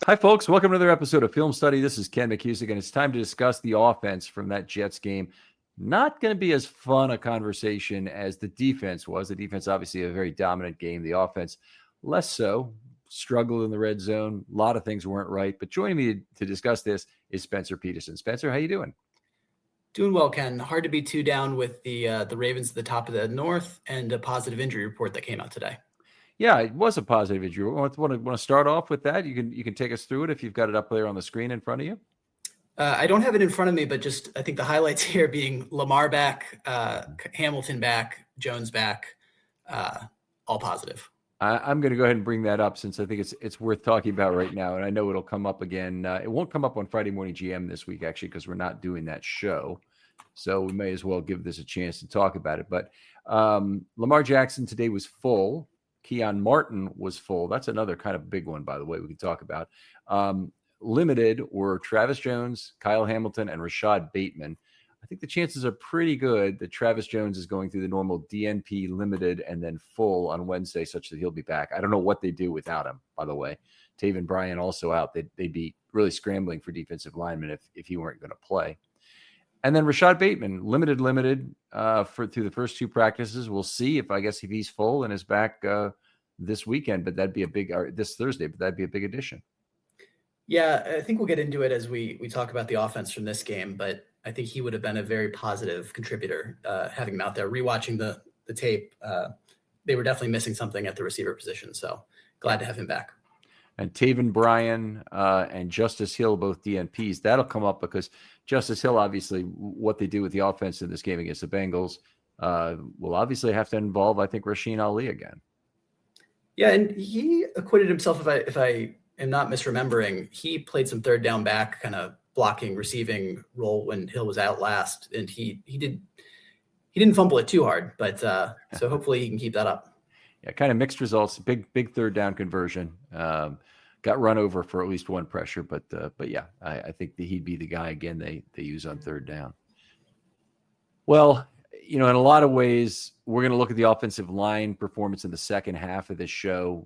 Hi, folks. Welcome to another episode of Film Study. This is Ken McKusick, and it's time to discuss the offense from that Jets game. Not going to be as fun a conversation as the defense was. The defense, obviously, a very dominant game. The offense, less so. Struggled in the red zone. A lot of things weren't right. But joining me to discuss this is Spenser Peterson. Spenser, how you doing? Doing well, Ken. Hard to be two down with the Ravens at the top of the North and a positive injury report that came out today. Yeah, it was a positive injury. Want to start off with that? You can take us through it if you've got it up there on the screen in front of you. I don't have it in front of me, but just I think the highlights here being Lamar back, Hamilton back, Jones back, all positive. I'm going to go ahead and bring that up since I think it's worth talking about right now, and I know it'll come up again. It won't come up on Friday Morning GM this week, actually, because we're not doing that show. So we may as well give this a chance to talk about it. But Lamar Jackson today was full. Keon Martin was full. That's another kind of big one, by the way, we can talk about. Limited were Travis Jones, Kyle Hamilton, and Rashad Bateman. I think the chances are pretty good that Travis Jones is going through the normal DNP limited and then full on Wednesday, such that he'll be back. I don't know what they do without him, by the way. Taven Bryan also out. They'd be really scrambling for defensive linemen if he weren't going to play. And then Rashad Bateman, limited through the first two practices. We'll see if he's full and is back this weekend, but that'd be this Thursday, but that'd be a big addition. Yeah, I think we'll get into it as we talk about the offense from this game, but I think he would have been a very positive contributor having him out there. Rewatching the tape, they were definitely missing something at the receiver position, so glad to have him back. And Taven Bryan and Justice Hill, both DNPs, that'll come up because Justice Hill, obviously, what they do with the offense in this game against the Bengals will obviously have to involve, I think, Rasheen Ali again. Yeah, and he acquitted himself, if I am not misremembering. He played some third down back, kind of blocking, receiving role when Hill was out last, and he didn't fumble it too hard, but so hopefully he can keep that up. Yeah, kind of mixed results. Big third down conversion. Got run over for at least one pressure, but yeah, I think that he'd be the guy again they use on third down. Well, in a lot of ways, we're going to look at the offensive line performance in the second half of this show.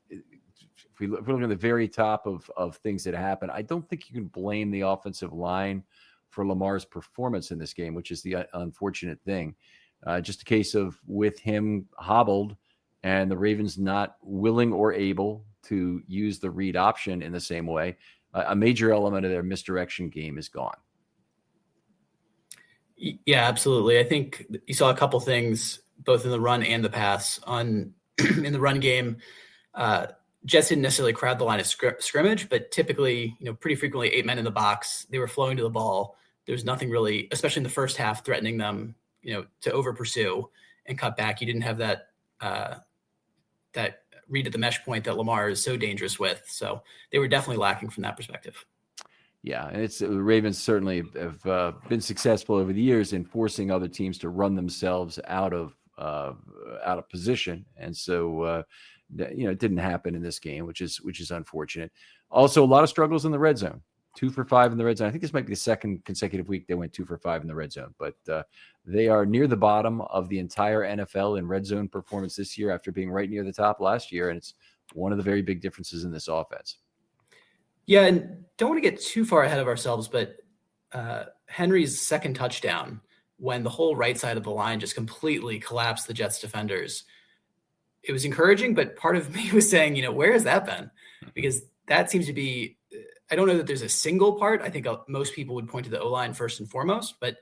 If we look at the very top of things that happened, I don't think you can blame the offensive line for Lamar's performance in this game, which is the unfortunate thing. Just a case of with him hobbled and the Ravens not willing or able to use the read option in the same way, a major element of their misdirection game is gone. Yeah, absolutely. I think you saw a couple things both in the run and the pass. In the run game, Jets didn't necessarily crowd the line of scrimmage, but typically, pretty frequently 8 men in the box. They were flowing to the ball. There was nothing really, especially in the first half, threatening them, to over pursue and cut back. You didn't have that read at the mesh point that Lamar is so dangerous with. So they were definitely lacking from that perspective. Yeah, and the Ravens certainly have been successful over the years in forcing other teams to run themselves out of position, and so it didn't happen in this game, which is unfortunate. Also, a lot of struggles in the red zone. 2 for 5 in the red zone. I think this might be the second consecutive week they went 2 for 5 in the red zone, but they are near the bottom of the entire NFL in red zone performance this year after being right near the top last year, and it's one of the very big differences in this offense. Yeah, and don't want to get too far ahead of ourselves, but Henry's second touchdown, when the whole right side of the line just completely collapsed the Jets defenders, it was encouraging, but part of me was saying, where has that been? Because that seems to be, I don't know that there's a single part. I think most people would point to the O-line first and foremost, but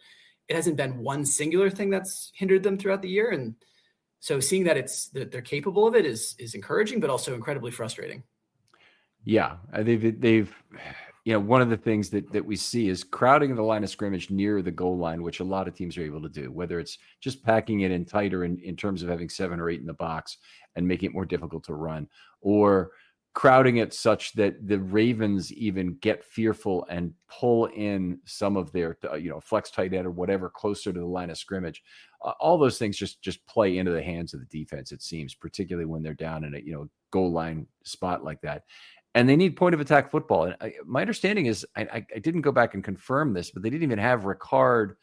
it hasn't been one singular thing that's hindered them throughout the year. And so seeing that they're capable of it is encouraging, but also incredibly frustrating. Yeah, they've one of the things that we see is crowding the line of scrimmage near the goal line, which a lot of teams are able to do, whether it's just packing it in tighter in terms of having 7 or 8 in the box and making it more difficult to run, or crowding it such that the Ravens even get fearful and pull in some of their, flex tight end or whatever closer to the line of scrimmage. All those things just play into the hands of the defense, it seems, particularly when they're down in a goal line spot like that. And they need point of attack football. And my understanding is, I didn't go back and confirm this, but they didn't even have Ricard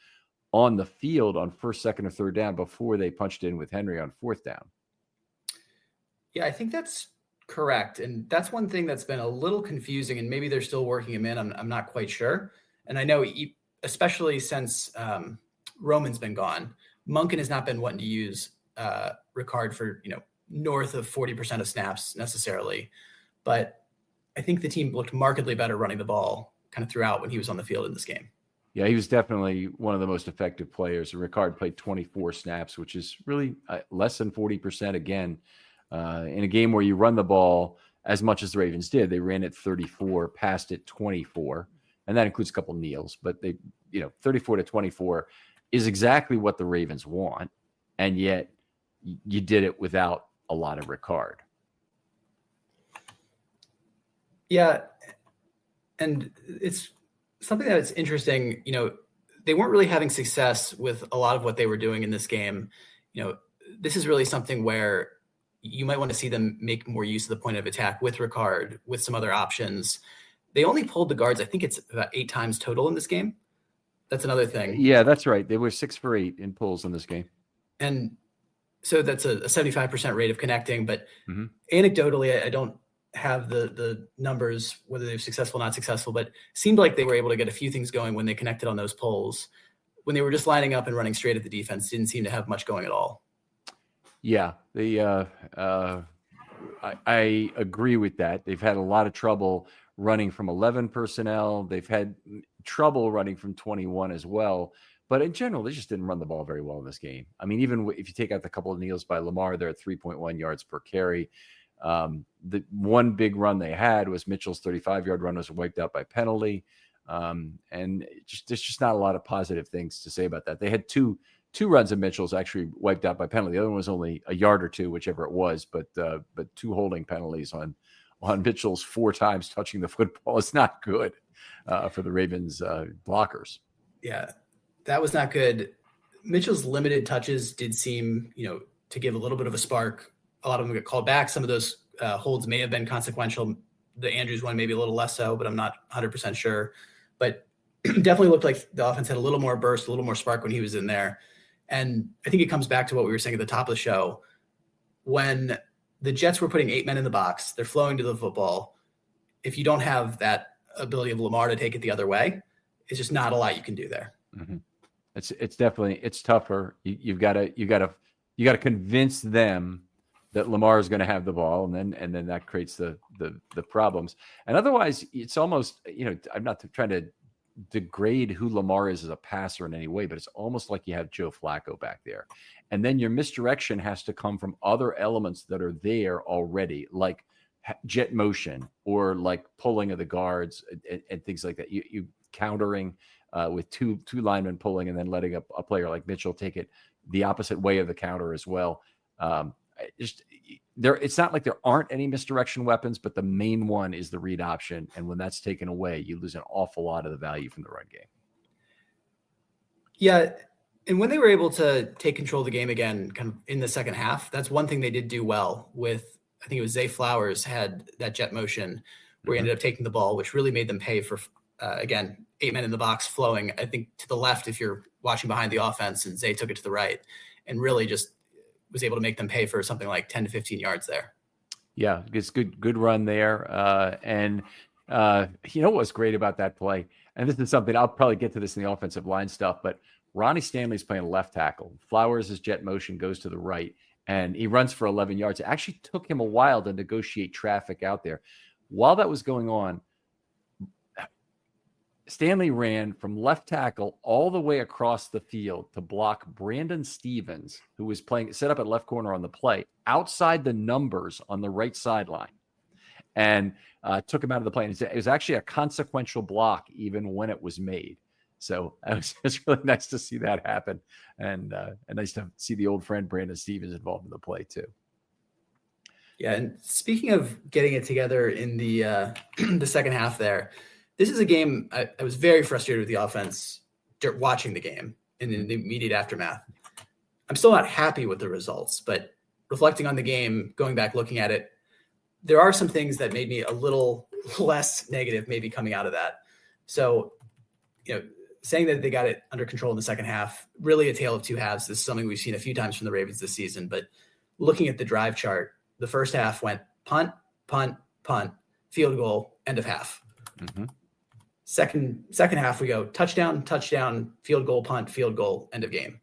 on the field on first, second, or third down before they punched in with Henry on fourth down. Yeah, I think that's Correct. And that's one thing that's been a little confusing, and maybe they're still working him in. I'm not quite sure. And I know, especially since Roman's been gone, Monken has not been wanting to use Ricard for, north of 40% of snaps necessarily. But I think the team looked markedly better running the ball kind of throughout when he was on the field in this game. Yeah, he was definitely one of the most effective players. Ricard played 24 snaps, which is really less than 40% again. In a game where you run the ball as much as the Ravens did. They ran it 34, passed it 24, and that includes a couple kneels. But 34 to 24 is exactly what the Ravens want, and yet you did it without a lot of Ricard. Yeah, and it's something that's interesting. They weren't really having success with a lot of what they were doing in this game. This is really something where you might want to see them make more use of the point of attack with Ricard, with some other options. They only pulled the guards, I think it's about 8 times total in this game. That's another thing. Yeah, that's right. They were 6 for 8 in pulls in this game. And so that's a 75% rate of connecting. But anecdotally, I don't have the numbers, whether they're successful or not successful, but it seemed like they were able to get a few things going when they connected on those pulls. When they were just lining up and running straight at the defense, didn't seem to have much going at all. Yeah, I agree with that. They've had a lot of trouble running from 11 personnel. They've had trouble running from 21 as well. But in general, they just didn't run the ball very well in this game. I mean, even if you take out the couple of kneels by Lamar, they're at 3.1 yards per carry. The one big run they had was Mitchell's 35-yard run was wiped out by penalty. And there's just not a lot of positive things to say about that. They had two runs of Mitchell's actually wiped out by penalty. The other one was only a yard or two, whichever it was, but 2 holding penalties on Mitchell's 4 times touching the football. It's not good for the Ravens blockers. Yeah, that was not good. Mitchell's limited touches did seem, to give a little bit of a spark. A lot of them get called back. Some of those holds may have been consequential. The Andrews one maybe a little less so, but I'm not 100% sure. But definitely looked like the offense had a little more burst, a little more spark when he was in there. And I think it comes back to what we were saying at the top of the show. When the Jets were putting 8 men in the box, they're flowing to the football. If you don't have that ability of Lamar to take it the other way, it's just not a lot you can do there. Mm-hmm. It's definitely tougher. You got to convince them that Lamar is going to have the ball, and then that creates the problems. And otherwise, it's almost I'm not trying to degrade who Lamar is as a passer in any way, but it's almost like you have Joe Flacco back there. And then your misdirection has to come from other elements that are there already, like jet motion or like pulling of the guards and things like that. You countering with two linemen pulling and then letting a player like Mitchell take it the opposite way of the counter as well. It's not like there aren't any misdirection weapons, but the main one is the read option. And when that's taken away, you lose an awful lot of the value from the run game. Yeah. And when they were able to take control of the game again, kind of in the second half, that's one thing they did do well with. I think it was Zay Flowers had that jet motion where he ended up taking the ball, which really made them pay for, again, 8 men in the box flowing, I think, to the left if you're watching behind the offense, and Zay took it to the right and really just was able to make them pay for something like 10 to 15 yards there. Yeah, it's good run there. And what was great about that play? And this is something I'll probably get to this in the offensive line stuff, but Ronnie Stanley's playing left tackle. Flowers' jet motion goes to the right, and he runs for 11 yards. It actually took him a while to negotiate traffic out there. While that was going on, Stanley ran from left tackle all the way across the field to block Brandon Stevens, who was playing set up at left corner on the play, outside the numbers on the right sideline, and took him out of the play. And it was actually a consequential block even when it was made. So it's really nice to see that happen, and nice to see the old friend Brandon Stevens involved in the play too. Yeah, and speaking of getting it together in the the second half there, this is a game I was very frustrated with the offense watching the game and in the immediate aftermath. I'm still not happy with the results, but reflecting on the game, going back, looking at it, there are some things that made me a little less negative maybe coming out of that. So, saying that they got it under control in the second half, really a tale of two halves. This is something we've seen a few times from the Ravens this season, but looking at the drive chart, the first half went punt, punt, field goal, end of half. Mm-hmm. Second half, we go touchdown, field goal, end of game.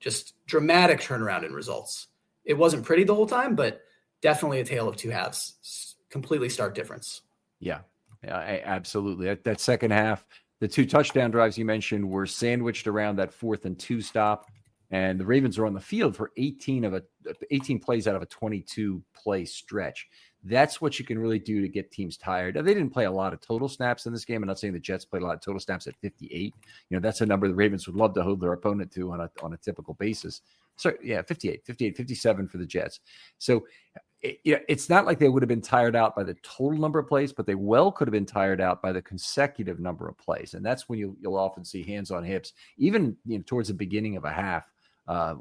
Just dramatic turnaround in results. It wasn't pretty the whole time, but definitely a tale of two halves. Completely stark difference. Yeah, absolutely. That second half, the 2 touchdown drives you mentioned were sandwiched around that 4th and 2 stop, and the Ravens were on the field for 18 plays out of a 22 play stretch. That's what you can really do to get teams tired. They didn't play a lot of total snaps in this game. I'm not saying the Jets played a lot of total snaps at 58. That's a number the Ravens would love to hold their opponent to on a typical basis. So yeah, 58, 57 for the Jets. So it's not like they would have been tired out by the total number of plays, but they well could have been tired out by the consecutive number of plays. And that's when you'll often see hands on hips, even towards the beginning of a half,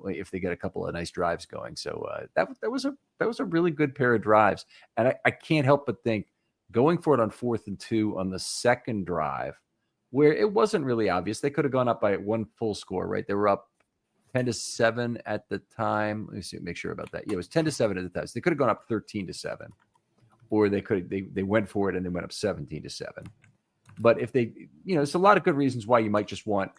if they get a couple of nice drives going. So that was a really good pair of drives. And I can't help but think going for it on 4th and 2 on the second drive, where it wasn't really obvious, they could have gone up by 1 full score, right? They were up 10-7 at the time. Let me see, make sure about that. Yeah, it was 10-7 at the time. So they could have gone up 13-7, or they went for it and they went up 17-7. But if they, there's a lot of good reasons why you might just want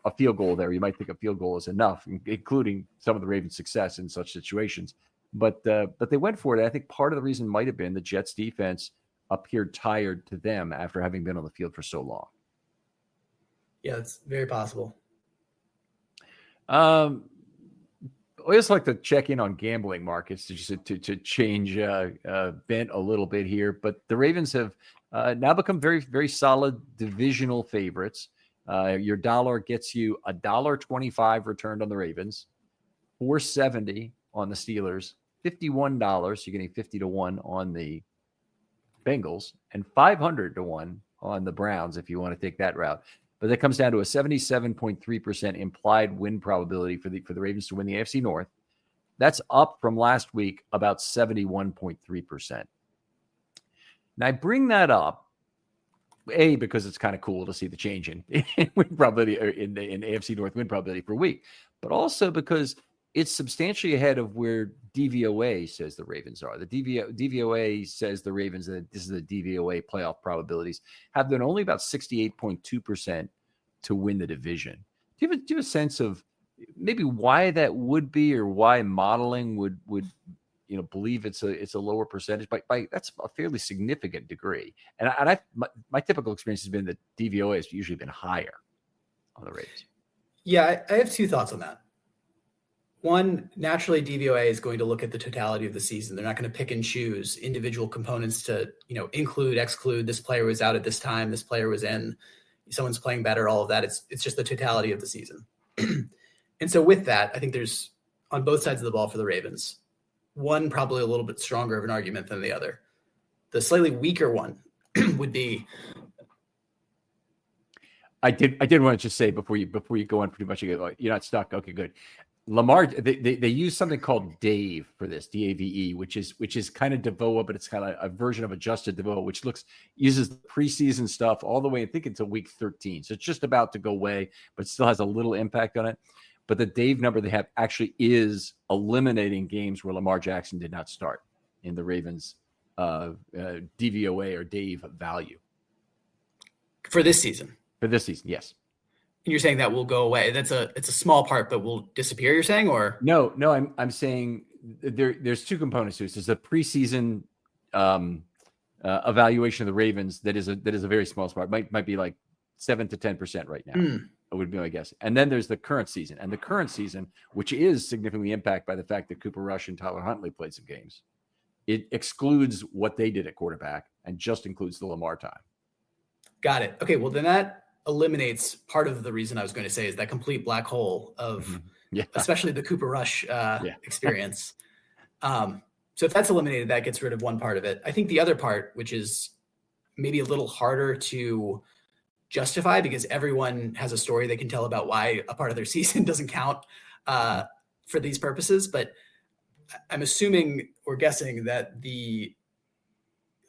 a field goal there. You might think a field goal is enough, including some of the Ravens' success in such situations. But they went for it. I think part of the reason might have been the Jets' defense appeared tired to them after having been on the field for so long. Yeah, it's very possible. I just like to check in on gambling markets to change bent a little bit here. But the Ravens have now become very, very solid divisional favorites. Your dollar gets you $1.25 returned on the Ravens, $4.70 on the Steelers, $51. You're getting 50-1 on the Bengals, and 500-1 on the Browns if you want to take that route. But that comes down to a 77.3% implied win probability for the Ravens to win the AFC North. That's up from last week about 71.3%. Now I bring that up, A, because it's kind of cool to see the change in win probability in AFC North win probability per week, but also because it's substantially ahead of where DVOA says the Ravens are. The DVOA says the Ravens, that this is the DVOA playoff probabilities, have been only about 68.2% to win the division. Do you have a sense of maybe why that would be, or why modeling would believe it's a lower percentage? By that's a fairly significant degree. And my typical experience has been that DVOA has usually been higher on the Ravens. Yeah, I have 2 thoughts on that. One, naturally, DVOA is going to look at the totality of the season. They're not going to pick and choose individual components to, include, exclude. This player was out at this time. This player was in. Someone's playing better. All of that. It's just the totality of the season. And so with that, I think there's on both sides of the ball for the Ravens, one probably a little bit stronger of an argument than the other. The slightly weaker one would be. I did want to just say before you go on, pretty much you're not stuck. Okay, good. Lamar, they use something called Dave for this, DAVE, which is kind of DVOA, but it's kind of a version of adjusted DVOA, which uses the preseason stuff all the way, I think, until week 13. So it's just about to go away, but still has a little impact on it. But the Dave number they have actually is eliminating games where Lamar Jackson did not start in the Ravens DVOA or Dave value. For this season? For this season, yes. And you're saying that will go away. It's a small part, but will disappear, you're saying? Or no, I'm saying there's 2 components to this. There's a preseason evaluation of the Ravens that is a very small part. Might be like 7 to 10% right now. It would be my guess. And then there's the current season. And the current season, which is significantly impacted by the fact that Cooper Rush and Tyler Huntley played some games, it excludes what they did at quarterback and just includes the Lamar time. Got it. Okay, well, then that eliminates part of the reason I was going to say is that complete black hole of especially the Cooper Rush experience. So if that's eliminated, that gets rid of one part of it. I think the other part, which is maybe a little harder to justify because everyone has a story they can tell about why a part of their season doesn't count for these purposes. But I'm assuming or guessing that the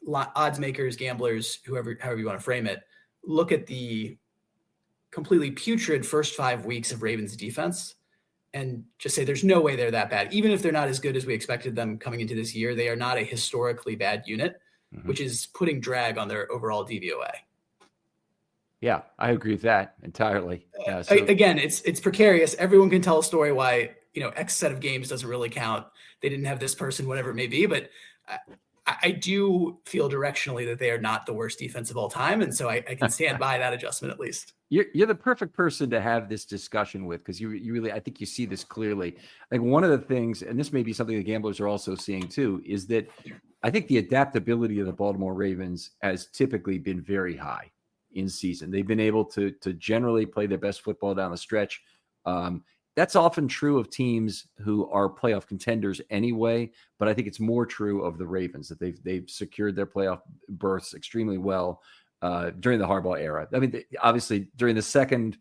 odds makers, gamblers, however you want to frame it, look at the completely putrid first 5 weeks of Ravens defense and just say there's no way they're that bad. Even if they're not as good as we expected them coming into this year, they are not a historically bad unit, which is putting drag on their overall DVOA. Yeah, I agree with that entirely. Again, it's precarious. Everyone can tell a story why, X set of games doesn't really count. They didn't have this person, whatever it may be. But I do feel directionally that they are not the worst defense of all time. And so I can stand by that adjustment at least. You're the perfect person to have this discussion with, because you really, I think you see this clearly. Like, one of the things, and this may be something the gamblers are also seeing too, is that I think the adaptability of the Baltimore Ravens has typically been very high in season. They've been able to generally play their best football down the stretch. That's often true of teams who are playoff contenders anyway, but I think it's more true of the Ravens, that they've secured their playoff berths extremely well during the Harbaugh era. I mean, obviously during the second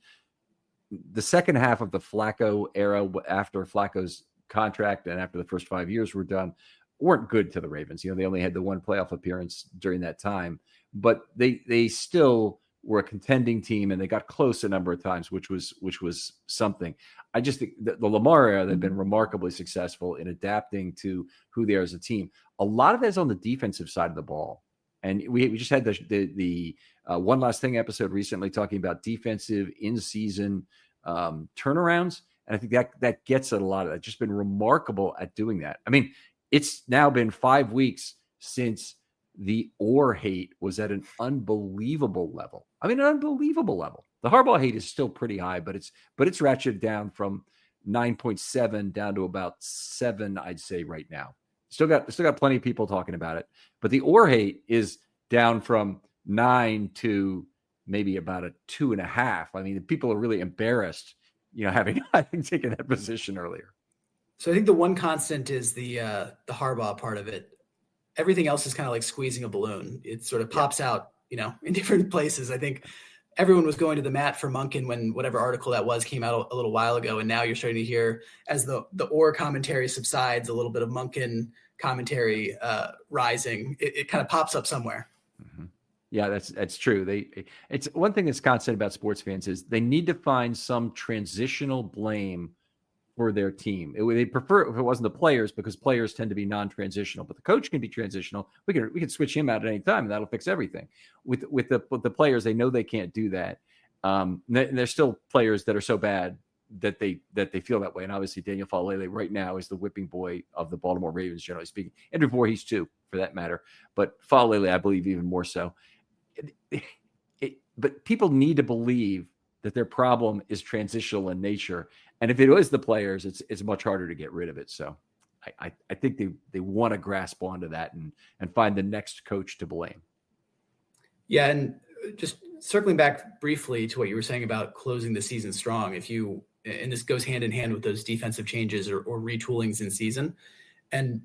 half of the Flacco era, after Flacco's contract and after the first 5 years were done, weren't good to the Ravens. They only had the one playoff appearance during that time, but they still were a contending team, and they got close a number of times, which was something. I just think that the Lamar era, they've been remarkably successful in adapting to who they are as a team. A lot of that is on the defensive side of the ball. And we just had the One Last Thing episode recently talking about defensive in-season turnarounds. And I think that gets at a lot of that. Just been remarkable at doing that. I mean, it's now been 5 weeks since the Orr hate was at an unbelievable level. I mean, an unbelievable level. The Harbaugh hate is still pretty high, but it's ratcheted down from 9.7 down to about 7, I'd say, right now. Still got plenty of people talking about it, but the Orr hate is down from 9 to maybe about a 2.5. I mean, people are really embarrassed, having taken that position earlier. So I think the one constant is the Harbaugh part of it. Everything else is kind of like squeezing a balloon. It sort of pops out, in different places. I think everyone was going to the mat for Monken when whatever article that was came out a little while ago. And now you're starting to hear, as the Orr commentary subsides, a little bit of Monken commentary rising. It kind of pops up somewhere. Mm-hmm. Yeah, that's true. It's one thing that's constant about sports fans is they need to find some transitional blame for their team. They prefer if it wasn't the players, because players tend to be non-transitional, but the coach can be transitional. We can switch him out at any time, and that'll fix everything. With the players, they know they can't do that. And there's still players that are so bad that they feel that way. And obviously Daniel Falele right now is the whipping boy of the Baltimore Ravens, generally speaking. Andrew Voorhees too, for that matter. But Falele, I believe, even more so. But people need to believe that their problem is transitional in nature. And if it was the players, it's much harder to get rid of it. So I think they want to grasp onto that and find the next coach to blame. Yeah. And just circling back briefly to what you were saying about closing the season strong, and this goes hand in hand with those defensive changes or retoolings in season. And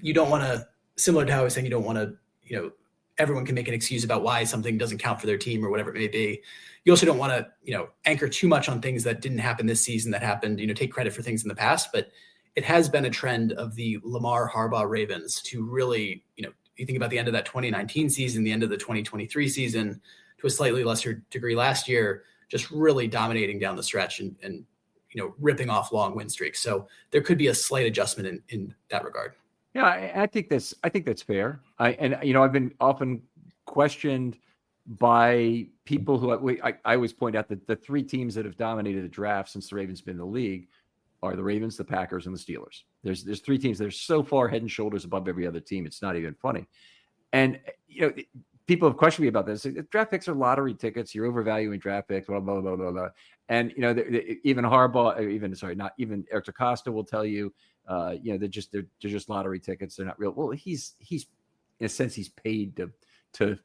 you don't want to, similar to how I was saying, you don't want to, everyone can make an excuse about why something doesn't count for their team or whatever it may be. You also don't want to, anchor too much on things that didn't happen this season that happened, take credit for things in the past. But it has been a trend of the Lamar Harbaugh Ravens to really, you think about the end of that 2019 season, the end of the 2023 season, to a slightly lesser degree last year, just really dominating down the stretch and ripping off long win streaks. So there could be a slight adjustment in that regard. Yeah, I think that's fair. I've been often questioned by people who I always point out that the three teams that have dominated the draft since the Ravens been in the league are the Ravens, the Packers, and the Steelers. There's three teams that are so far head and shoulders above every other team, it's not even funny. And people have questioned me about this. Draft picks are lottery tickets. You're overvaluing draft picks. Blah blah blah blah blah. And even Harbaugh, even Eric DeCosta will tell you, they're just lottery tickets. They're not real. Well, he's in a sense he's paid to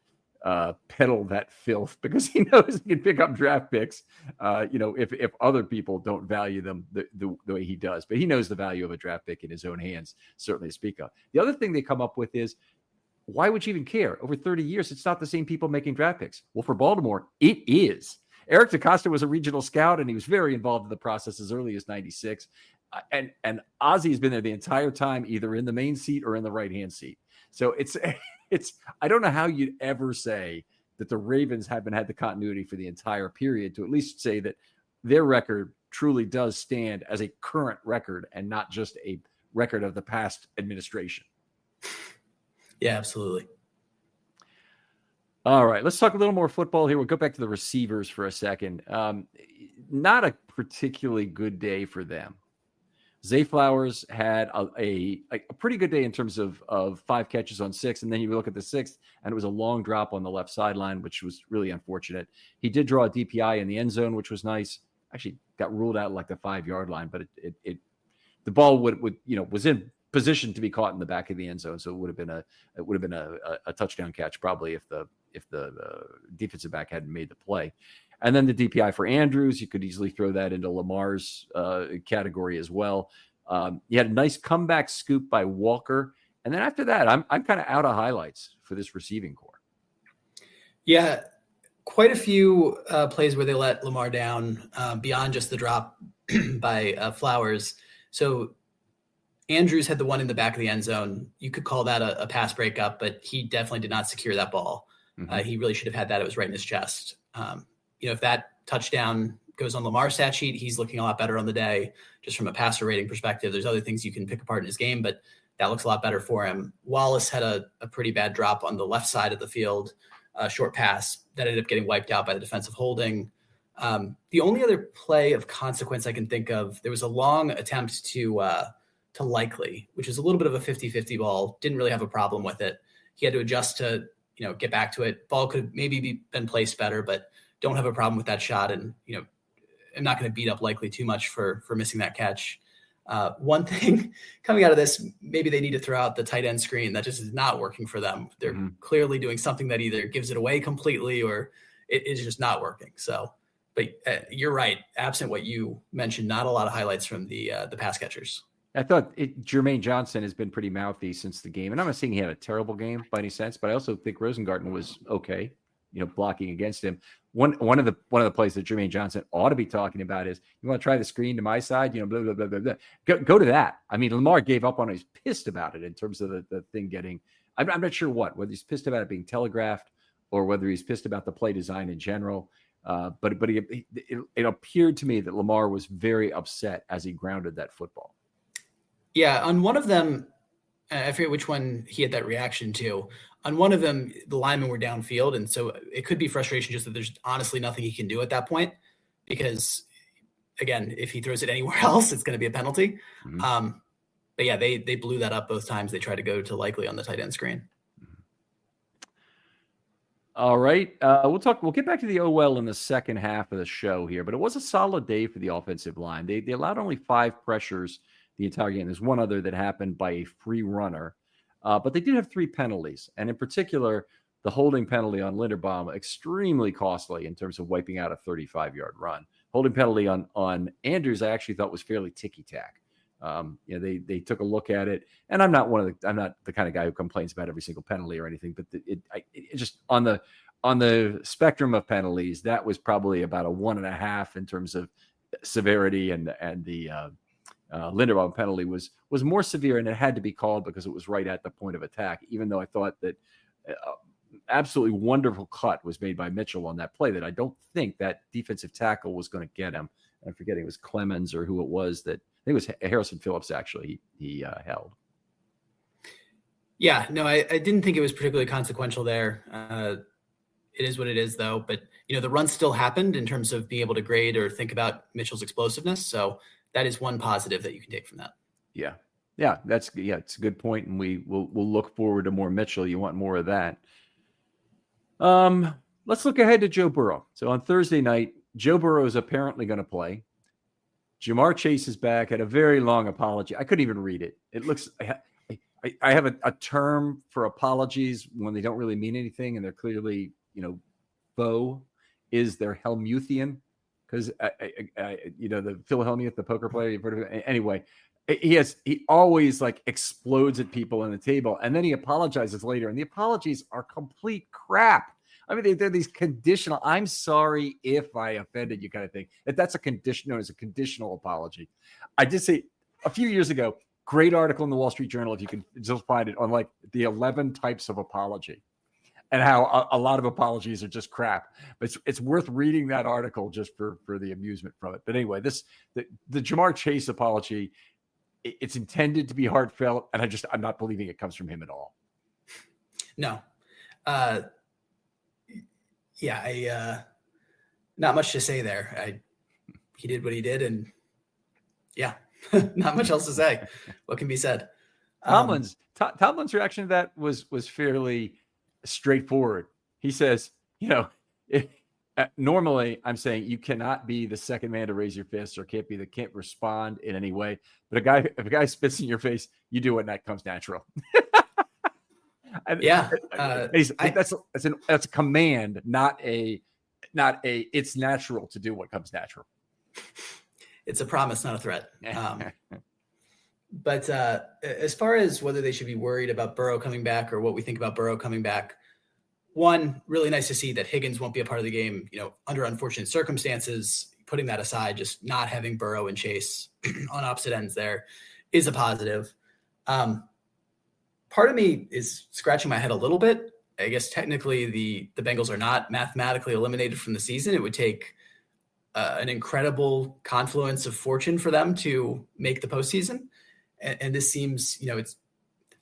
peddle that filth because he knows he can pick up draft picks. If other people don't value them the way he does, but he knows the value of a draft pick in his own hands, certainly to speak of. The other thing they come up with is, why would you even care? Over 30 years, it's not the same people making draft picks. Well, for Baltimore, it is. Eric DeCosta was a regional scout, and he was very involved in the process as early as 96. And Ozzie has been there the entire time, either in the main seat or in the right-hand seat. So it's I don't know how you'd ever say that the Ravens haven't had the continuity for the entire period to at least say that their record truly does stand as a current record and not just a record of the past administration. Yeah, absolutely. All right, let's talk a little more football here. We'll go back to the receivers for a second. Not a particularly good day for them. Zay Flowers had a pretty good day in terms of 5 catches on 6, and then you look at the 6th, and it was a long drop on the left sideline, which was really unfortunate. He did draw a DPI in the end zone, which was nice. Actually, got ruled out like the 5-yard line, but the ball would was in position to be caught in the back of the end zone, so it would have been a touchdown catch probably if the defensive back hadn't made the play. And then the DPI for Andrews, you could easily throw that into Lamar's category as well. You had a nice comeback scoop by Walker. And then after that, I'm kind of out of highlights for this receiving core. Yeah, quite a few plays where they let Lamar down beyond just the drop by Flowers. So Andrews had the one in the back of the end zone. You could call that a pass breakup, but he definitely did not secure that ball. Mm-hmm. He really should have had that. It was right in his chest. If that touchdown goes on Lamar's stat sheet, he's looking a lot better on the day, just from a passer rating perspective. There's other things you can pick apart in his game, but that looks a lot better for him. Wallace had a pretty bad drop on the left side of the field, short pass that ended up getting wiped out by the defensive holding. The only other play of consequence I can think of, there was a long attempt to Likely, which is a little bit of a 50-50 ball. Didn't really have a problem with it. He had to adjust to, get back to it. Ball could maybe been placed better, but don't have a problem with that shot. And, I'm not going to beat up Likely too much for missing that catch. One thing coming out of this, maybe they need to throw out the tight end screen. That just is not working for them. They're clearly doing something that either gives it away completely or it is just not working. So, but you're right. Absent what you mentioned, not a lot of highlights from the pass catchers. I thought Jermaine Johnson has been pretty mouthy since the game. And I'm not saying he had a terrible game by any sense, but I also think Rosengarten was okay, blocking against him. One of the plays that Jermaine Johnson ought to be talking about is, you want to try the screen to my side, blah, blah, blah, blah, blah. Go to that. I mean, Lamar gave up on it. He's pissed about it in terms of the thing getting, I'm not sure whether he's pissed about it being telegraphed or whether he's pissed about the play design in general. But it appeared to me that Lamar was very upset as he grounded that football. Yeah, on one of them, I forget which one he had that reaction to. On one of them, the linemen were downfield, and so it could be frustration just that there's honestly nothing he can do at that point because, again, if he throws it anywhere else, it's going to be a penalty. Mm-hmm. But yeah, they blew that up both times. They tried to go to Likely on the tight end screen. All right, we'll get back to the OL in the second half of the show here, but it was a solid day for the offensive line. They allowed only 5 pressures the entire game. There's one other that happened by a free runner, but they did have 3 penalties. And in particular, the holding penalty on Linderbaum, extremely costly in terms of wiping out a 35-yard run. Holding penalty on Andrews, I actually thought was fairly ticky-tack. They took a look at it, and I'm not the kind of guy who complains about every single penalty or anything, but it just on the spectrum of penalties, that was probably about a 1.5 in terms of severity, and the Linderbaum penalty was more severe, and it had to be called because it was right at the point of attack, even though I thought that absolutely wonderful cut was made by Mitchell on that play that I don't think that defensive tackle was going to get him. I'm forgetting it was Clemens or who it was that I think it was Harrison Phillips actually he held. Yeah, no, I didn't think it was particularly consequential there. It is what it is though, but the run still happened in terms of being able to grade or think about Mitchell's explosiveness. So that is one positive that you can take from that. Yeah, it's a good point, and we'll look forward to more Mitchell. You want more of that. Let's look ahead to Joe Burrow. So on Thursday night, Joe Burrow is apparently going to play. Jamar Chase is back. Had a very long apology. I couldn't even read it. It looks. I have a term for apologies when they don't really mean anything, and they're clearly faux. Is they're Helmuthian. Because the Phil Hellmuth, the poker player, you've heard of it. Anyway, he always explodes at people on the table, and then he apologizes later, and the apologies are complete crap. I mean, they're these conditional. I'm sorry if I offended you, kind of thing. That's a condition known as a conditional apology. I did say a few years ago, great article in the Wall Street Journal, if you can just find it, on the 11 types of apology. and how a lot of apologies are just crap. But it's worth reading that article just for the amusement from it. But anyway, the Jamar Chase apology, it's intended to be heartfelt, and I'm not believing it comes from him at all. No. Not much to say there. He did what he did, and yeah, not much else to say. What can be said? Tomlin's reaction to that was fairly straightforward. He says, normally I'm saying you cannot be the second man to raise your fist or can't respond in any way. But if a guy spits in your face, you do it, and that comes natural. That's a command, not a. It's natural to do what comes natural. It's a promise, not a threat. But as far as whether they should be worried about Burrow coming back or what we think about Burrow coming back, one, really nice to see that Higgins won't be a part of the game, under unfortunate circumstances. Putting that aside, just not having Burrow and Chase on opposite ends there is a positive. Part of me is scratching my head a little bit. I guess technically the Bengals are not mathematically eliminated from the season. It would take an incredible confluence of fortune for them to make the postseason. And this seems, it's,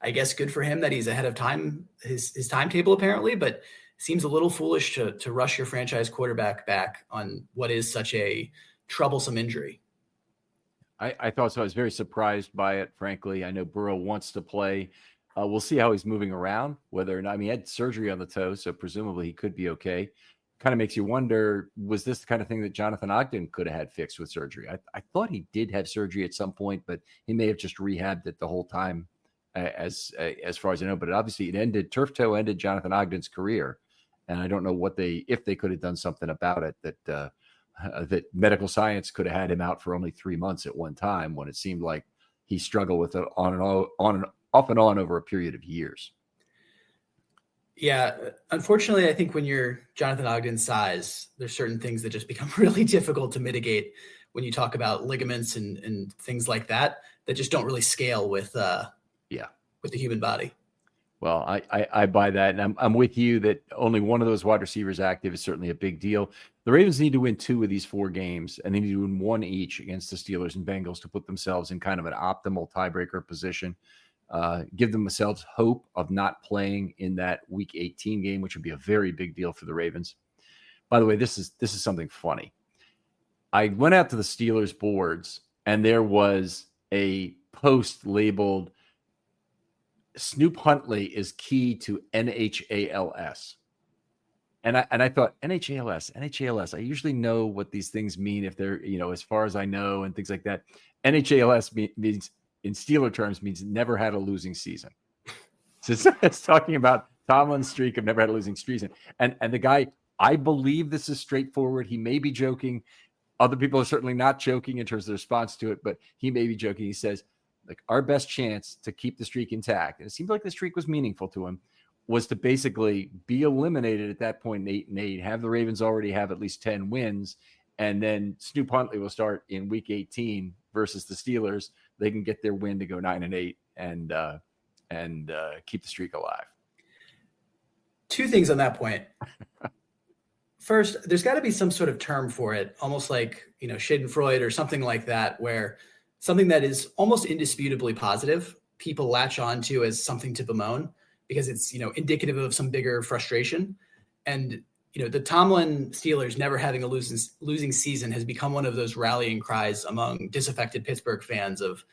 I guess, good for him that he's ahead of time, his timetable apparently, but seems a little foolish to rush your franchise quarterback back on what is such a troublesome injury. I thought so. I was very surprised by it, frankly. I know Burrow wants to play. We'll see how he's moving around, whether or not, he had surgery on the toe, so presumably he could be okay. Kind of makes you wonder, was this the kind of thing that Jonathan Ogden could have had fixed with surgery? I thought he did have surgery at some point, but he may have just rehabbed it the whole time, as far as I know. But turf toe ended Jonathan Ogden's career. And I don't know if they could have done something about it, that medical science could have had him out for only 3 months at one time, when it seemed like he struggled with it off and on over a period of years. Yeah, unfortunately, I think when you're Jonathan Ogden's size, there's certain things that just become really difficult to mitigate when you talk about ligaments and things like that just don't really scale with the human body. Well, I buy that, and I'm with you that only one of those wide receivers active is certainly a big deal. The Ravens need to win 2 of these 4 games, and they need to win 1 each against the Steelers and Bengals to put themselves in kind of an optimal tiebreaker position. Give themselves hope of not playing in that Week 18 game, which would be a very big deal for the Ravens. By the way, this is something funny. I went out to the Steelers boards, and there was a post labeled "Snoop Huntley is key to NHALS." And I thought, NHALS. I usually know what these things mean if they're, as far as I know, and things like that. NHALS means, in Steeler terms, means never had a losing season. So it's talking about Tomlin's streak of never had a losing season. And the guy, I believe this is straightforward. He may be joking. Other people are certainly not joking in terms of the response to it, but he may be joking. He says, our best chance to keep the streak intact, and it seemed like the streak was meaningful to him, was to basically be eliminated at that point, 8-8, have the Ravens already have at least 10 wins, and then Snoop Huntley will start in Week 18 versus the Steelers. They can get their win to go 9-8 and keep the streak alive. 2 things on that point. First, there's got to be some sort of term for it, almost like, Schadenfreude or something like that, where something that is almost indisputably positive, people latch on to as something to bemoan because it's, indicative of some bigger frustration. And, the Tomlin Steelers never having a losing season has become one of those rallying cries among disaffected Pittsburgh fans of,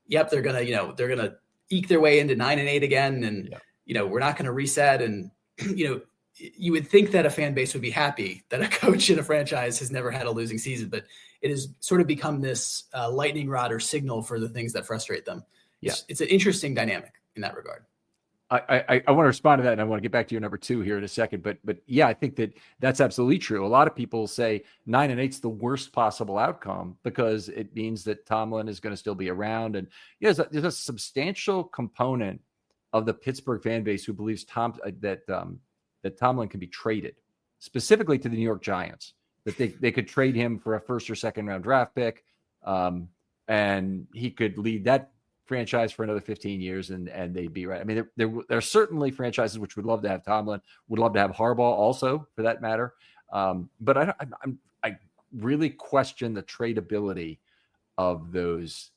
yep, they're going to eke their way into 9-8 again. And, we're not going to reset. And, you would think that a fan base would be happy that a coach in a franchise has never had a losing season, but it has sort of become this lightning rod or signal for the things that frustrate them. Yeah. It's an interesting dynamic in that regard. I want to respond to that, and I want to get back to your number 2 here in a second. But yeah, I think that's absolutely true. A lot of people say 9-8 is the worst possible outcome because it means that Tomlin is going to still be around, and there's a substantial component of the Pittsburgh fan base who believes that Tomlin can be traded, specifically to the New York Giants, that they could trade him for a 1st or 2nd round draft pick, and he could lead that franchise for another 15 years and they'd be right. I mean, there are certainly franchises which would love to have Tomlin, would love to have Harbaugh also, for that matter. But I really question the tradability of those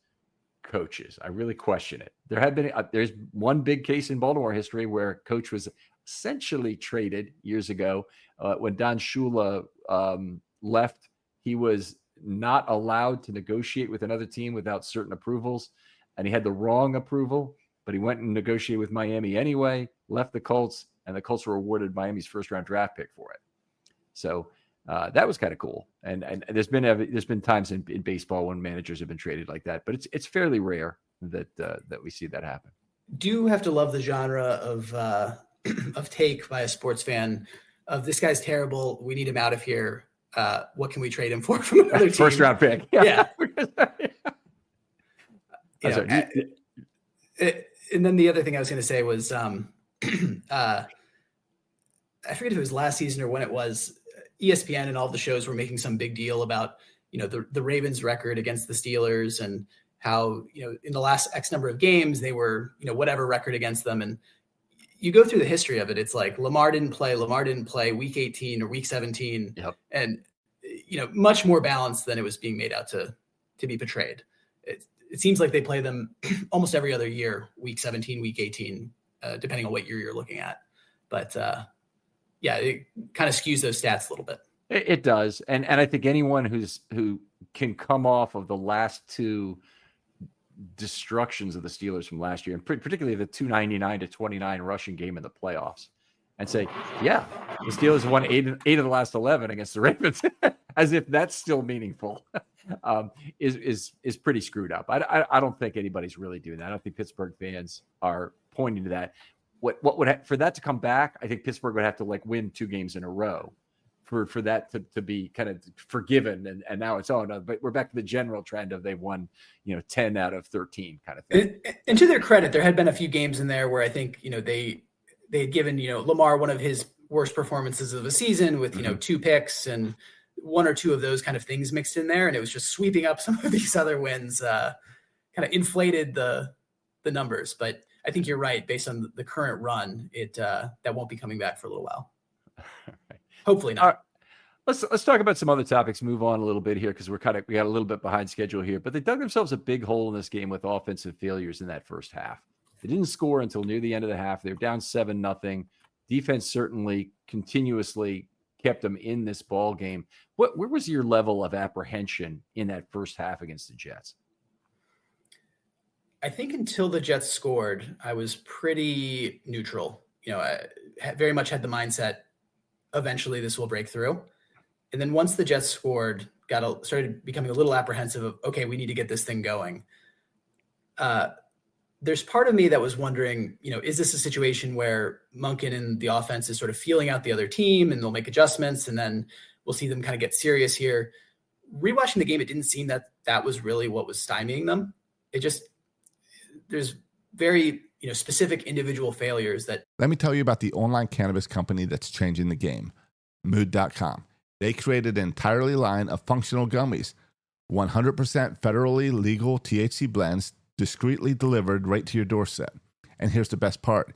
coaches. I really question it. There have been there's one big case in Baltimore history where a coach was essentially traded years ago when Don Shula left. He was not allowed to negotiate with another team without certain approvals, and he had the wrong approval, but he went and negotiated with Miami anyway, left the Colts, and the Colts were awarded Miami's first-round draft pick for it. So that was kind of cool. And there's been times in baseball when managers have been traded like that, but it's fairly rare that we see that happen. Do have to love the genre of take by a sports fan of this guy's terrible, we need him out of here. What can we trade him for from another team? First round pick. Yeah. And then the other thing I was going to say was, I forget if it was last season or when it was, ESPN and all the shows were making some big deal about, the Ravens record against the Steelers and how, in the last X number of games, they were, whatever record against them. And you go through the history of it. It's like Lamar didn't play week 18 or week 17. Yep. And, much more balanced than it was being made out to be portrayed. It seems like they play them almost every other year, week 17, week 18, depending on what year you're looking at. But it kind of skews those stats a little bit. It does. And I think anyone who can come off of the last two destructions of the Steelers from last year, and particularly the 299-29 rushing game in the playoffs, and say, yeah, the Steelers won eight of the last 11 against the Ravens, as if that's still meaningful, is pretty screwed up. I don't think anybody's really doing that. I don't think Pittsburgh fans are pointing to that. What would for that to come back? I think Pittsburgh would have to win 2 games in a row for that to be kind of forgiven. And now it's but we're back to the general trend of they've won 10 out of 13 kind of thing. And to their credit, there had been a few games in there where I think they had given Lamar one of his worst performances of the season with 2 picks and 1 or 2 of those kind of things mixed in there, and it was just sweeping up some of these other wins, kind of inflated the numbers. But I think you're right. Based on the current run, that won't be coming back for a little while. Right. Hopefully not. Let's talk about some other topics. Move on a little bit here because we got a little bit behind schedule here. But they dug themselves a big hole in this game with offensive failures in that first half. They didn't score until near the end of the half. They were down 7-0. Defense certainly continuously kept them in this ball game. Where was your level of apprehension in that first half against the Jets? I think until the Jets scored, I was pretty neutral. I very much had the mindset, eventually this will break through. And then once the Jets scored, started becoming a little apprehensive of, okay, we need to get this thing going. There's part of me that was wondering, is this a situation where Monken and the offense is sort of feeling out the other team and they'll make adjustments and then we'll see them kind of get serious here. Rewatching the game, it didn't seem that was really what was stymieing them. There's very, specific individual failures that. Let me tell you about the online cannabis company that's changing the game, Mood.com. They created an entirely line of functional gummies, 100% federally legal THC blends, discreetly delivered right to your doorstep. And here's the best part.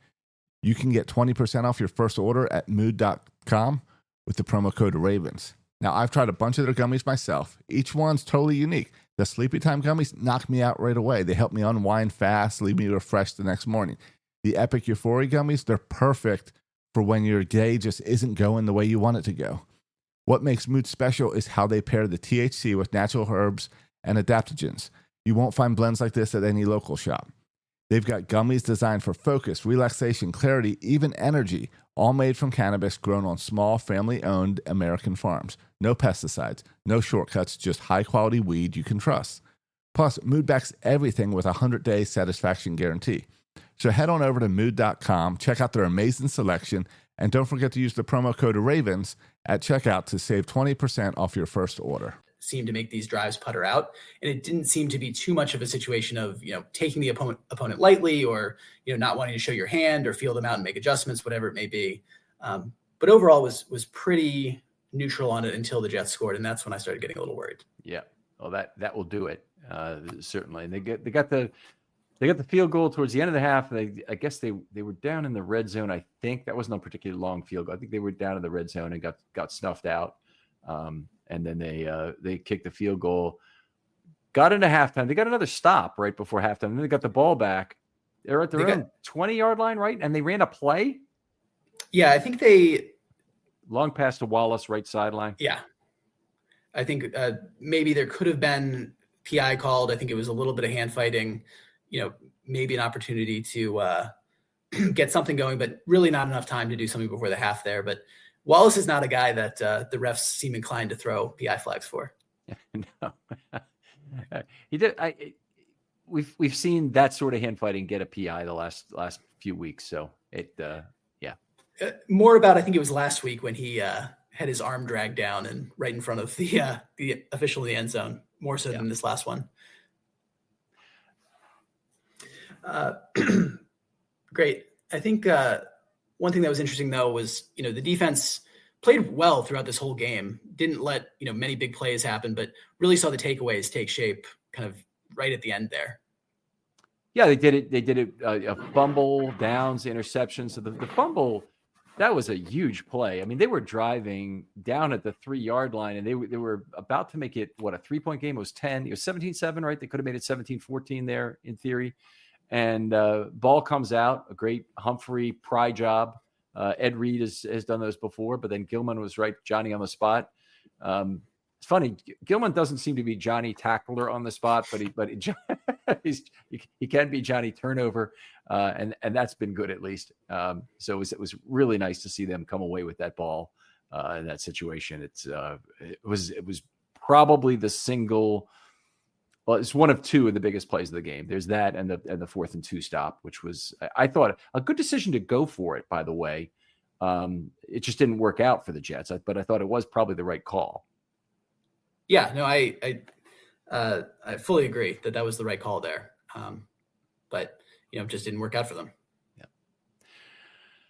You can get 20% off your first order at mood.com with the promo code RAVENS. Now, I've tried a bunch of their gummies myself. Each one's totally unique. The Sleepy Time gummies knock me out right away. They help me unwind fast, leave me refreshed the next morning. The Epic Euphoria gummies, they're perfect for when your day just isn't going the way you want it to go. What makes Mood special is how they pair the THC with natural herbs and adaptogens. You won't find blends like this at any local shop. They've got gummies designed for focus, relaxation, clarity, even energy, all made from cannabis grown on small, family-owned American farms. No pesticides, no shortcuts, just high-quality weed you can trust. Plus, Mood backs everything with a 100-day satisfaction guarantee. So head on over to Mood.com, check out their amazing selection, and don't forget to use the promo code RAVENS at checkout to save 20% off your first order. Seem to make these drives putter out. And it didn't seem to be too much of a situation of, taking the opponent lightly or, not wanting to show your hand or feel them out and make adjustments, whatever it may be. But overall was pretty neutral on it until the Jets scored. And that's when I started getting a little worried. Yeah. Well, that will do it. Certainly. And they got the They got the field goal towards the end of the half. I guess they were down in the red zone. I think that wasn't a particularly long field goal. I think they were down in the red zone and got snuffed out. And then they kicked the field goal, got into halftime. They got another stop right before halftime. Then they got the ball back. They're at their own 20-yard line, right? And they ran a play. Yeah, I think they long pass to Wallace, right sideline. Yeah, I think maybe there could have been PI called. I think it was a little bit of hand fighting. Maybe an opportunity to get something going, but really not enough time to do something before the half there. But Wallace is not a guy that the refs seem inclined to throw PI flags for. No, he did. We've seen that sort of hand fighting get a PI the last few weeks. So more about, I think it was last week when he had his arm dragged down and right in front of the official in the end zone, more so than this last one. Great. I think one thing that was interesting though was, the defense played well throughout this whole game, didn't let, many big plays happen, but really saw the takeaways take shape kind of right at the end there. Yeah, they did it. They did it. A fumble, downs, interception. So the fumble, that was a huge play. I mean, they were driving down at the 3-yard line, and they were about to make it, a 3-point game? It was 17-7, right? They could have made it 17-14 there in theory. And ball comes out, a great Humphrey pry job. Ed Reed has done those before, but then Gilman was right, Johnny on the spot. It's funny, Gilman doesn't seem to be Johnny tackler on the spot, but he can be Johnny turnover, and that's been good at least. So it was really nice to see them come away with that ball in that situation. It was probably the single. Well, it's one of two of the biggest plays of the game. There's that and the 4th and 2 stop, which was, I thought, a good decision to go for it, by the way. It just didn't work out for the Jets, but I thought it was probably the right call. Yeah, no, I fully agree that was the right call there. But, just didn't work out for them. Yeah.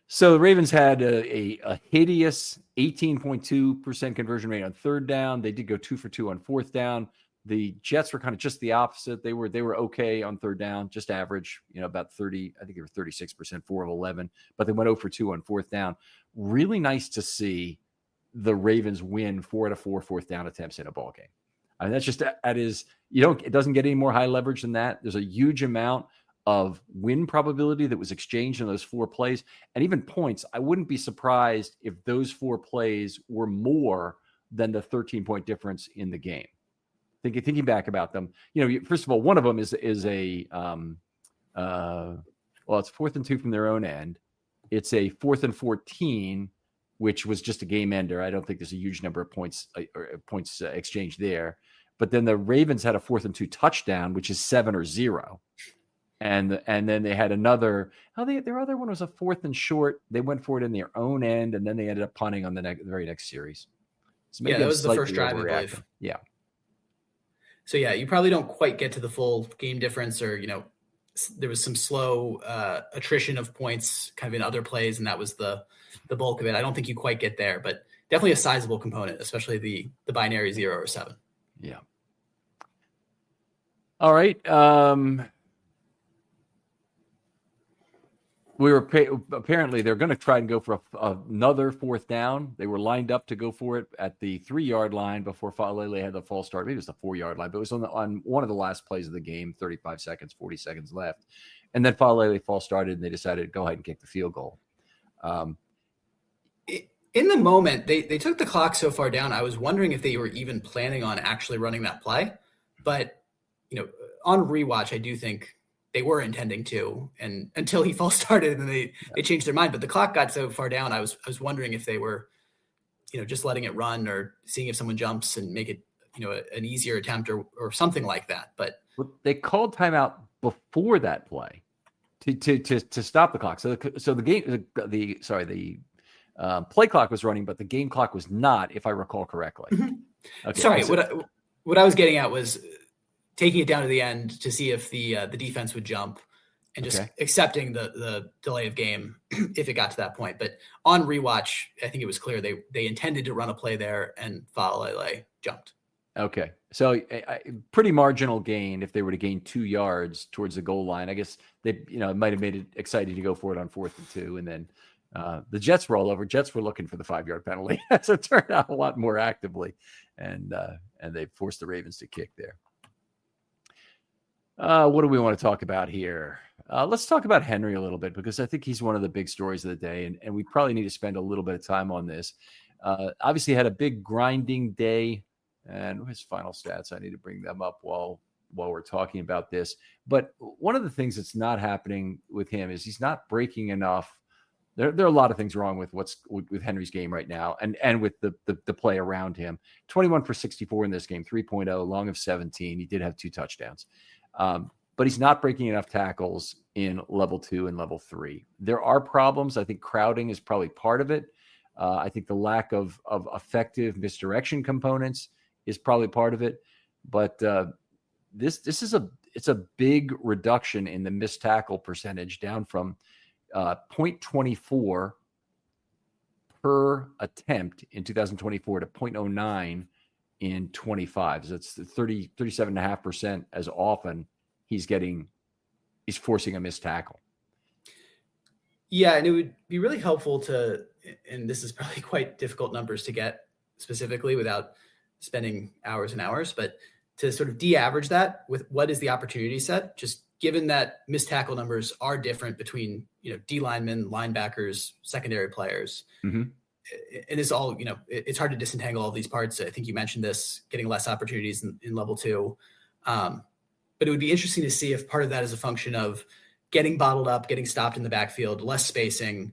So the Ravens had a hideous 18.2% conversion rate on 3rd down. They did go 2 for 2 on 4th down. The Jets were kind of just the opposite. They were okay on 3rd down, just average, about 30. I think they were 36%, 4 of 11, but they went 0 for 2 on 4th down. Really nice to see the Ravens win 4 out of 4 4th down attempts in a ball game. I mean, it doesn't get any more high leverage than that. There's a huge amount of win probability that was exchanged in those 4 plays, and even points. I wouldn't be surprised if those 4 plays were more than the 13-point difference in the game. Thinking back about them, first of all, one of them is a it's 4th and 2 from their own end. It's a 4th and 14, which was just a game ender. I don't think there's a huge number of points exchanged there. But then the Ravens had a 4th and 2 touchdown, which is 7 or 0. And then they had another. Their other one was a 4th and short. They went for it in their own end, and then they ended up punting on the very next series. So that was the first drive, I believe. Yeah. So yeah, you probably don't quite get to the full game difference, or there was some slow attrition of points kind of in other plays, and that was the bulk of it. I don't think you quite get there, but definitely a sizable component, especially the binary 0 or 7. Yeah. All right. Apparently they're going to try and go for another 4th down. They were lined up to go for it at the 3-yard line before Falele had the false start. Maybe it was the 4-yard line, but it was on one of the last plays of the game, 35 seconds, 40 seconds left. And then Falele false started, and they decided to go ahead and kick the field goal. In the moment, they took the clock so far down, I was wondering if they were even planning on actually running that play. But, on rewatch, I do think they were intending to, and until he false started, and they changed their mind. But the clock got so far down, I was wondering if they were, just letting it run or seeing if someone jumps and make it, an easier attempt or something like that. But they called timeout before that play to stop the clock. So the play clock was running, but the game clock was not, if I recall correctly. Mm-hmm. Okay, sorry, what I was getting at was taking it down to the end to see if the defense would jump, and just accepting the delay of game if it got to that point. But on rewatch, I think it was clear they intended to run a play there, and Falele jumped. Okay. So pretty marginal gain if they were to gain 2 yards towards the goal line. I guess they, it might have made it exciting to go for it on 4th and 2. And then the Jets roll over. Jets were looking for the 5-yard penalty. So it turned out a lot more actively. And they forced the Ravens to kick there. What do we want to talk about here? Let's talk about Henry a little bit, because I think he's one of the big stories of the day. And we probably need to spend a little bit of time on this. Obviously had a big grinding day. And his final stats, I need to bring them up while we're talking about this. But one of the things that's not happening with him is he's not breaking enough. There are a lot of things wrong with with Henry's game right now, and with the play around him. 21 for 64 in this game, 3.0, long of 17. He did have 2 touchdowns. But he's not breaking enough tackles in level 2 and level 3. There are problems. I think crowding is probably part of it. I think the lack of effective misdirection components is probably part of it, but this is a big reduction in the missed tackle percentage, down from 0.24 per attempt in 2024 to 0.09 in 25. So it's 37.5% as often he's forcing a missed tackle. Yeah, and it would be really helpful to, and this is probably quite difficult numbers to get specifically without spending hours and hours, but to sort of de-average that with what is the opportunity set, just given that missed tackle numbers are different between, D linemen, linebackers, secondary players. Mm-hmm. And it's all, it's hard to disentangle all these parts. I think you mentioned this, getting less opportunities in level 2. But it would be interesting to see if part of that is a function of getting bottled up, getting stopped in the backfield, less spacing,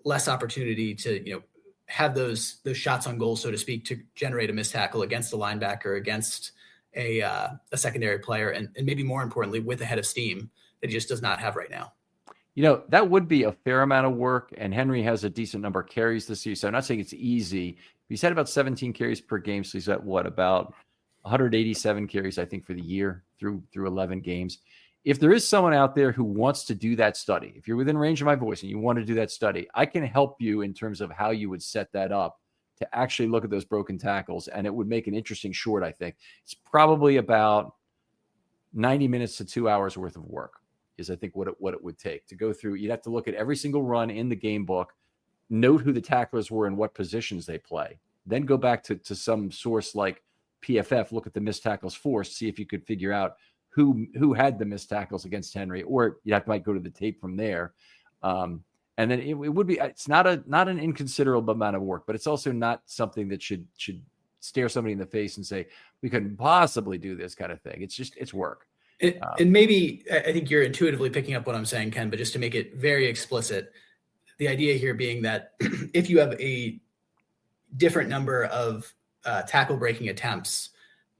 less opportunity to, have those shots on goal, so to speak, to generate a missed tackle against a linebacker, against a secondary player, and maybe more importantly, with a head of steam that he just does not have right now. That would be a fair amount of work, and Henry has a decent number of carries this year, so I'm not saying it's easy. He's had about 17 carries per game, so he's at about 187 carries, I think, for the year through 11 games. If there is someone out there who wants to do that study, if you're within range of my voice and you want to do that study, I can help you in terms of how you would set that up to actually look at those broken tackles. And it would make an interesting short, I think. It's probably about 90 minutes to 2 hours worth of work is, I think, what it would take to go through. You'd have to look at every single run in the game book, note who the tacklers were and what positions they play, then go back to some source like PFF, look at the missed tackles forced, see if you could figure out who had the missed tackles against Henry, or might go to the tape from there. And then it would be, it's not an inconsiderable amount of work, but it's also not something that should stare somebody in the face and say, we couldn't possibly do this kind of thing. It's work. And maybe, I think you're intuitively picking up what I'm saying, Ken, but just to make it very explicit, the idea here being that if you have a different number of tackle breaking attempts,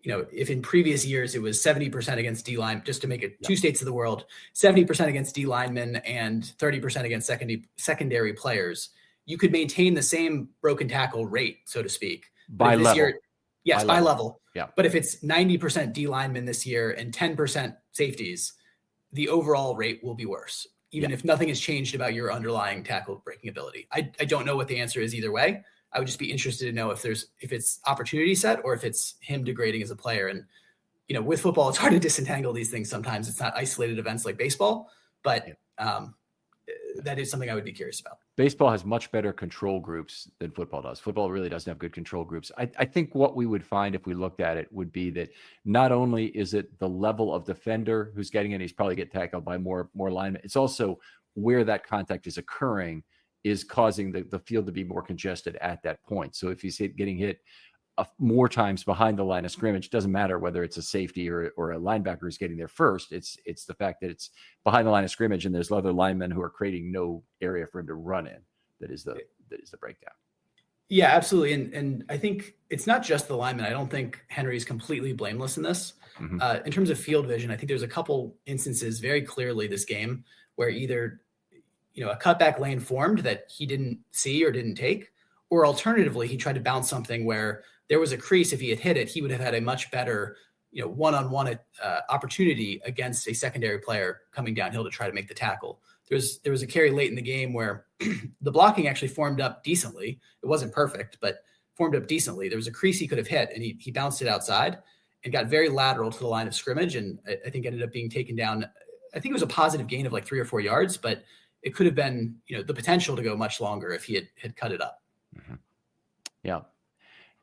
if in previous years it was 70% against D line, just to make it 2 states of the world, 70% against D linemen and 30% against secondary players, you could maintain the same broken tackle rate, so to speak. By level. Year, yes, by level. Yeah. But if it's 90% D linemen this year and 10% safeties, the overall rate will be worse, even if nothing has changed about your underlying tackle breaking ability. I don't know what the answer is either way. I would just be interested to know if it's opportunity set or if it's him degrading as a player. And, with football, it's hard to disentangle these things. Sometimes it's not isolated events like baseball, but that is something I would be curious about. Baseball has much better control groups than football does. Football really doesn't have good control groups. I think what we would find if we looked at it would be that not only is it the level of defender who's getting it, he's probably get tackled by more linemen. It's also where that contact is occurring is causing the field to be more congested at that point. So if he's getting hit more times behind the line of scrimmage, it doesn't matter whether it's a safety or a linebacker who's getting there first. It's the fact that it's behind the line of scrimmage and there's other linemen who are creating no area for him to run in. That is the breakdown. Yeah, absolutely. And I think it's not just the lineman. I don't think Henry's completely blameless in this. Mm-hmm. In terms of field vision, I think there's a couple instances very clearly this game where either a cutback lane formed that he didn't see or didn't take, or alternatively, he tried to bounce something where there was a crease. If he had hit it, he would have had a much better, one-on-one opportunity against a secondary player coming downhill to try to make the tackle. There was a carry late in the game where the blocking actually formed up decently. It wasn't perfect, but formed up decently. There was a crease he could have hit, and he bounced it outside and got very lateral to the line of scrimmage, and I think ended up being taken down. I think it was a positive gain of like 3 or 4 yards, but it could have been, the potential to go much longer if he had cut it up. Mm-hmm. Yeah.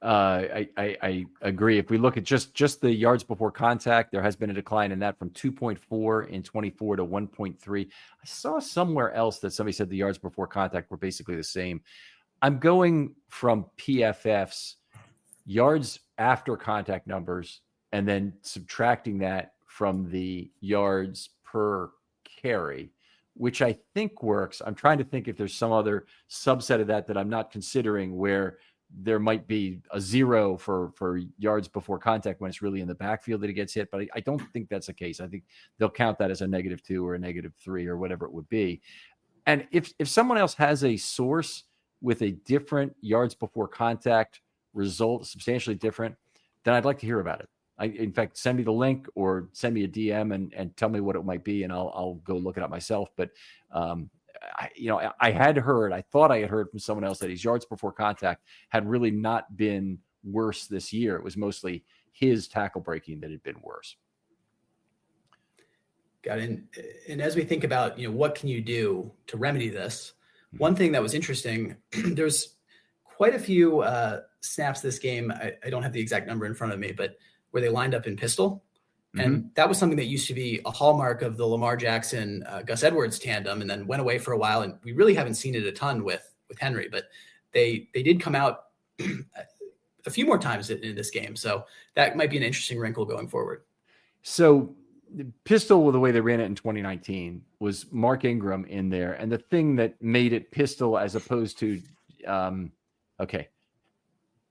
I agree. If we look at just the yards before contact, there has been a decline in that from 2.4 in 24 to 1.3. I saw somewhere else that somebody said the yards before contact were basically the same. I'm going from PFF's yards after contact numbers and then subtracting that from the yards per carry, which I think works. I'm trying to think if there's some other subset of that I'm not considering where there might be a 0 for yards before contact when it's really in the backfield that it gets hit. But I don't think that's the case. I think they'll count that as a -2 or a -3 or whatever it would be. And if someone else has a source with a different yards before contact result, substantially different, then I'd like to hear about it. In fact, send me the link or send me a DM and tell me what it might be, and I'll go look it up myself. But I thought I had heard from someone else that his yards before contact had really not been worse this year. It was mostly his tackle breaking that had been worse. Got it. And as we think about, what can you do to remedy this? One thing that was interesting, there's quite a few snaps this game. I don't have the exact number in front of me, but where they lined up in pistol. And that was something that used to be a hallmark of the Lamar Jackson, Gus Edwards tandem, and then went away for a while. And we really haven't seen it a ton with Henry, but they did come out a few more times in this game. So that might be an interesting wrinkle going forward. So the pistol, the way they ran it in 2019 was Mark Ingram in there. And the thing that made it pistol as opposed to,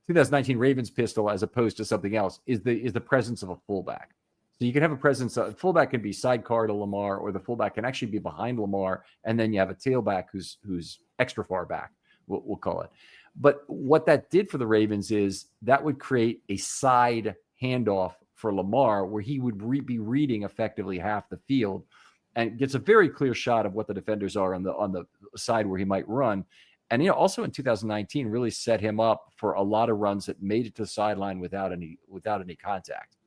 2019 Ravens pistol as opposed to something else is the presence of a fullback. So you can have a presence of fullback can be sidecar to Lamar, or the fullback can actually be behind Lamar. And then you have a tailback who's extra far back, we'll call it. But what that did for the Ravens is that would create a side handoff for Lamar where he would be reading effectively half the field and gets a very clear shot of what the defenders are on the side where he might run. And, also in 2019 really set him up for a lot of runs that made it to the sideline without any contact.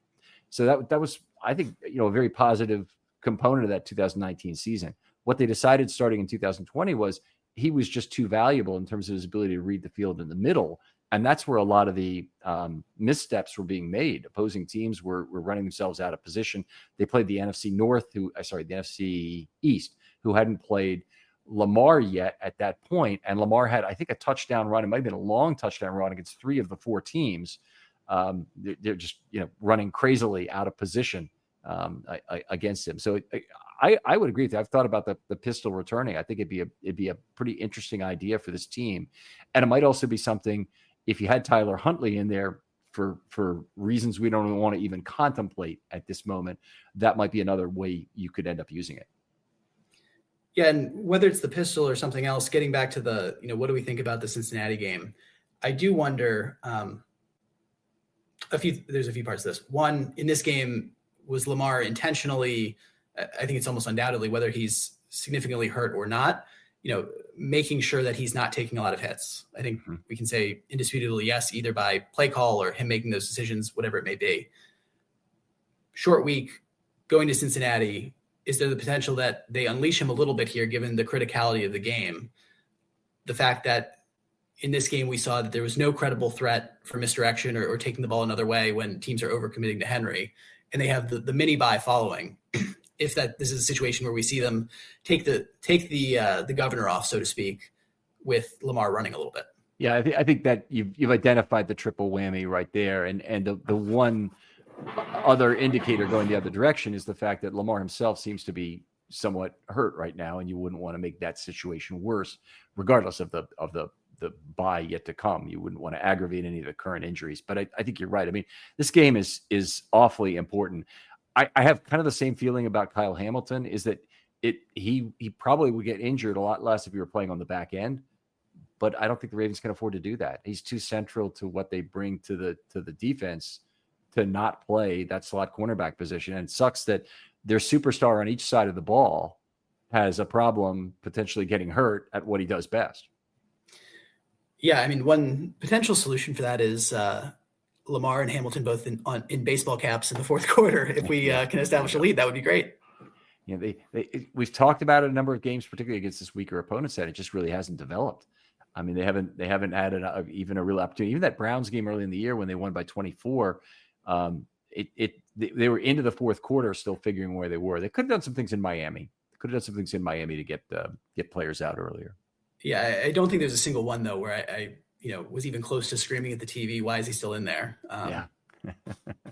So that was, I think, a very positive component of that 2019 season. What they decided starting in 2020 was he was just too valuable in terms of his ability to read the field in the middle. And that's where a lot of the missteps were being made. Opposing teams were running themselves out of position. They played the NFC East, who hadn't played Lamar yet at that point. And Lamar had, I think, a touchdown run. It might have been a long touchdown run against 3 of the 4 teams. They're just, running crazily out of position against him. So I would agree with you. I've thought about the pistol returning. I think it'd be a pretty interesting idea for this team. And it might also be something, if you had Tyler Huntley in there for reasons we don't want to even contemplate at this moment, that might be another way you could end up using it. Yeah, and whether it's the pistol or something else, getting back to the, what do we think about the Cincinnati game? I do wonder, there's a few parts to this. One, in this game, was Lamar intentionally, I think it's almost undoubtedly, whether he's significantly hurt or not, making sure that he's not taking a lot of hits. I think we can say indisputably yes, either by play call or him making those decisions, whatever it may be. Short week, going to Cincinnati, is there the potential that they unleash him a little bit here, given the criticality of the game? The fact that in this game, we saw that there was no credible threat for misdirection or taking the ball another way when teams are overcommitting to Henry, and they have the mini bye following. If this is a situation where we see them take the governor off, so to speak, with Lamar running a little bit. Yeah, I think that you've identified the triple whammy right there, and the one other indicator going the other direction is the fact that Lamar himself seems to be somewhat hurt right now, and you wouldn't want to make that situation worse, regardless of the bye yet to come. You wouldn't want to aggravate any of the current injuries. But I think you're right. I mean, this game is awfully important. I have kind of the same feeling about Kyle Hamilton, is that he probably would get injured a lot less if he were playing on the back end. But I don't think the Ravens can afford to do that. He's too central to what they bring to the defense to not play that slot cornerback position. And it sucks that their superstar on each side of the ball has a problem potentially getting hurt at what he does best. Yeah, I mean, one potential solution for that is Lamar and Hamilton both in baseball caps in the fourth quarter. If we can establish a lead, that would be great. You know, we've talked about it a number of games, particularly against this weaker opponent set. It just really hasn't developed. I mean, they haven't had even a real opportunity. Even that Browns game early in the year when they won by 24, they were into the fourth quarter still figuring where they were. They could have done some things in Miami. To get players out earlier. Yeah, I don't think there's a single one though where I was even close to screaming at the TV, why is he still in there? Yeah.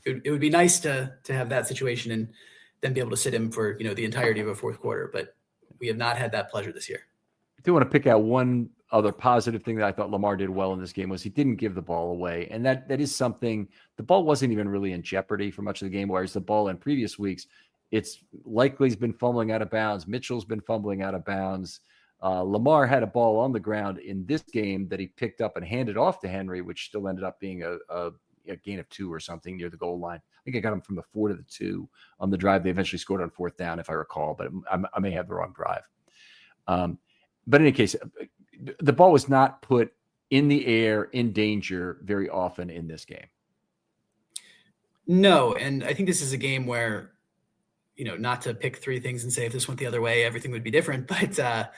it would be nice to have that situation and then be able to sit him for the entirety of a fourth quarter, but we have not had that pleasure this year. I do want to pick out one other positive thing that I thought Lamar did well in this game was he didn't give the ball away, and that is something. The ball wasn't even really in jeopardy for much of the game, whereas the ball in previous weeks, it's likely he's been fumbling out of bounds. Mitchell's been fumbling out of bounds. Lamar had a ball on the ground in this game that he picked up and handed off to Henry, which still ended up being a gain of 2 or something near the goal line. I think I got him from the 4 to the 2 on the drive. They eventually scored on 4th down, if I recall, but I may have the wrong drive. But in any case, the ball was not put in the air in danger very often in this game. No, and I think this is a game where, not to pick 3 things and say if this went the other way, everything would be different. But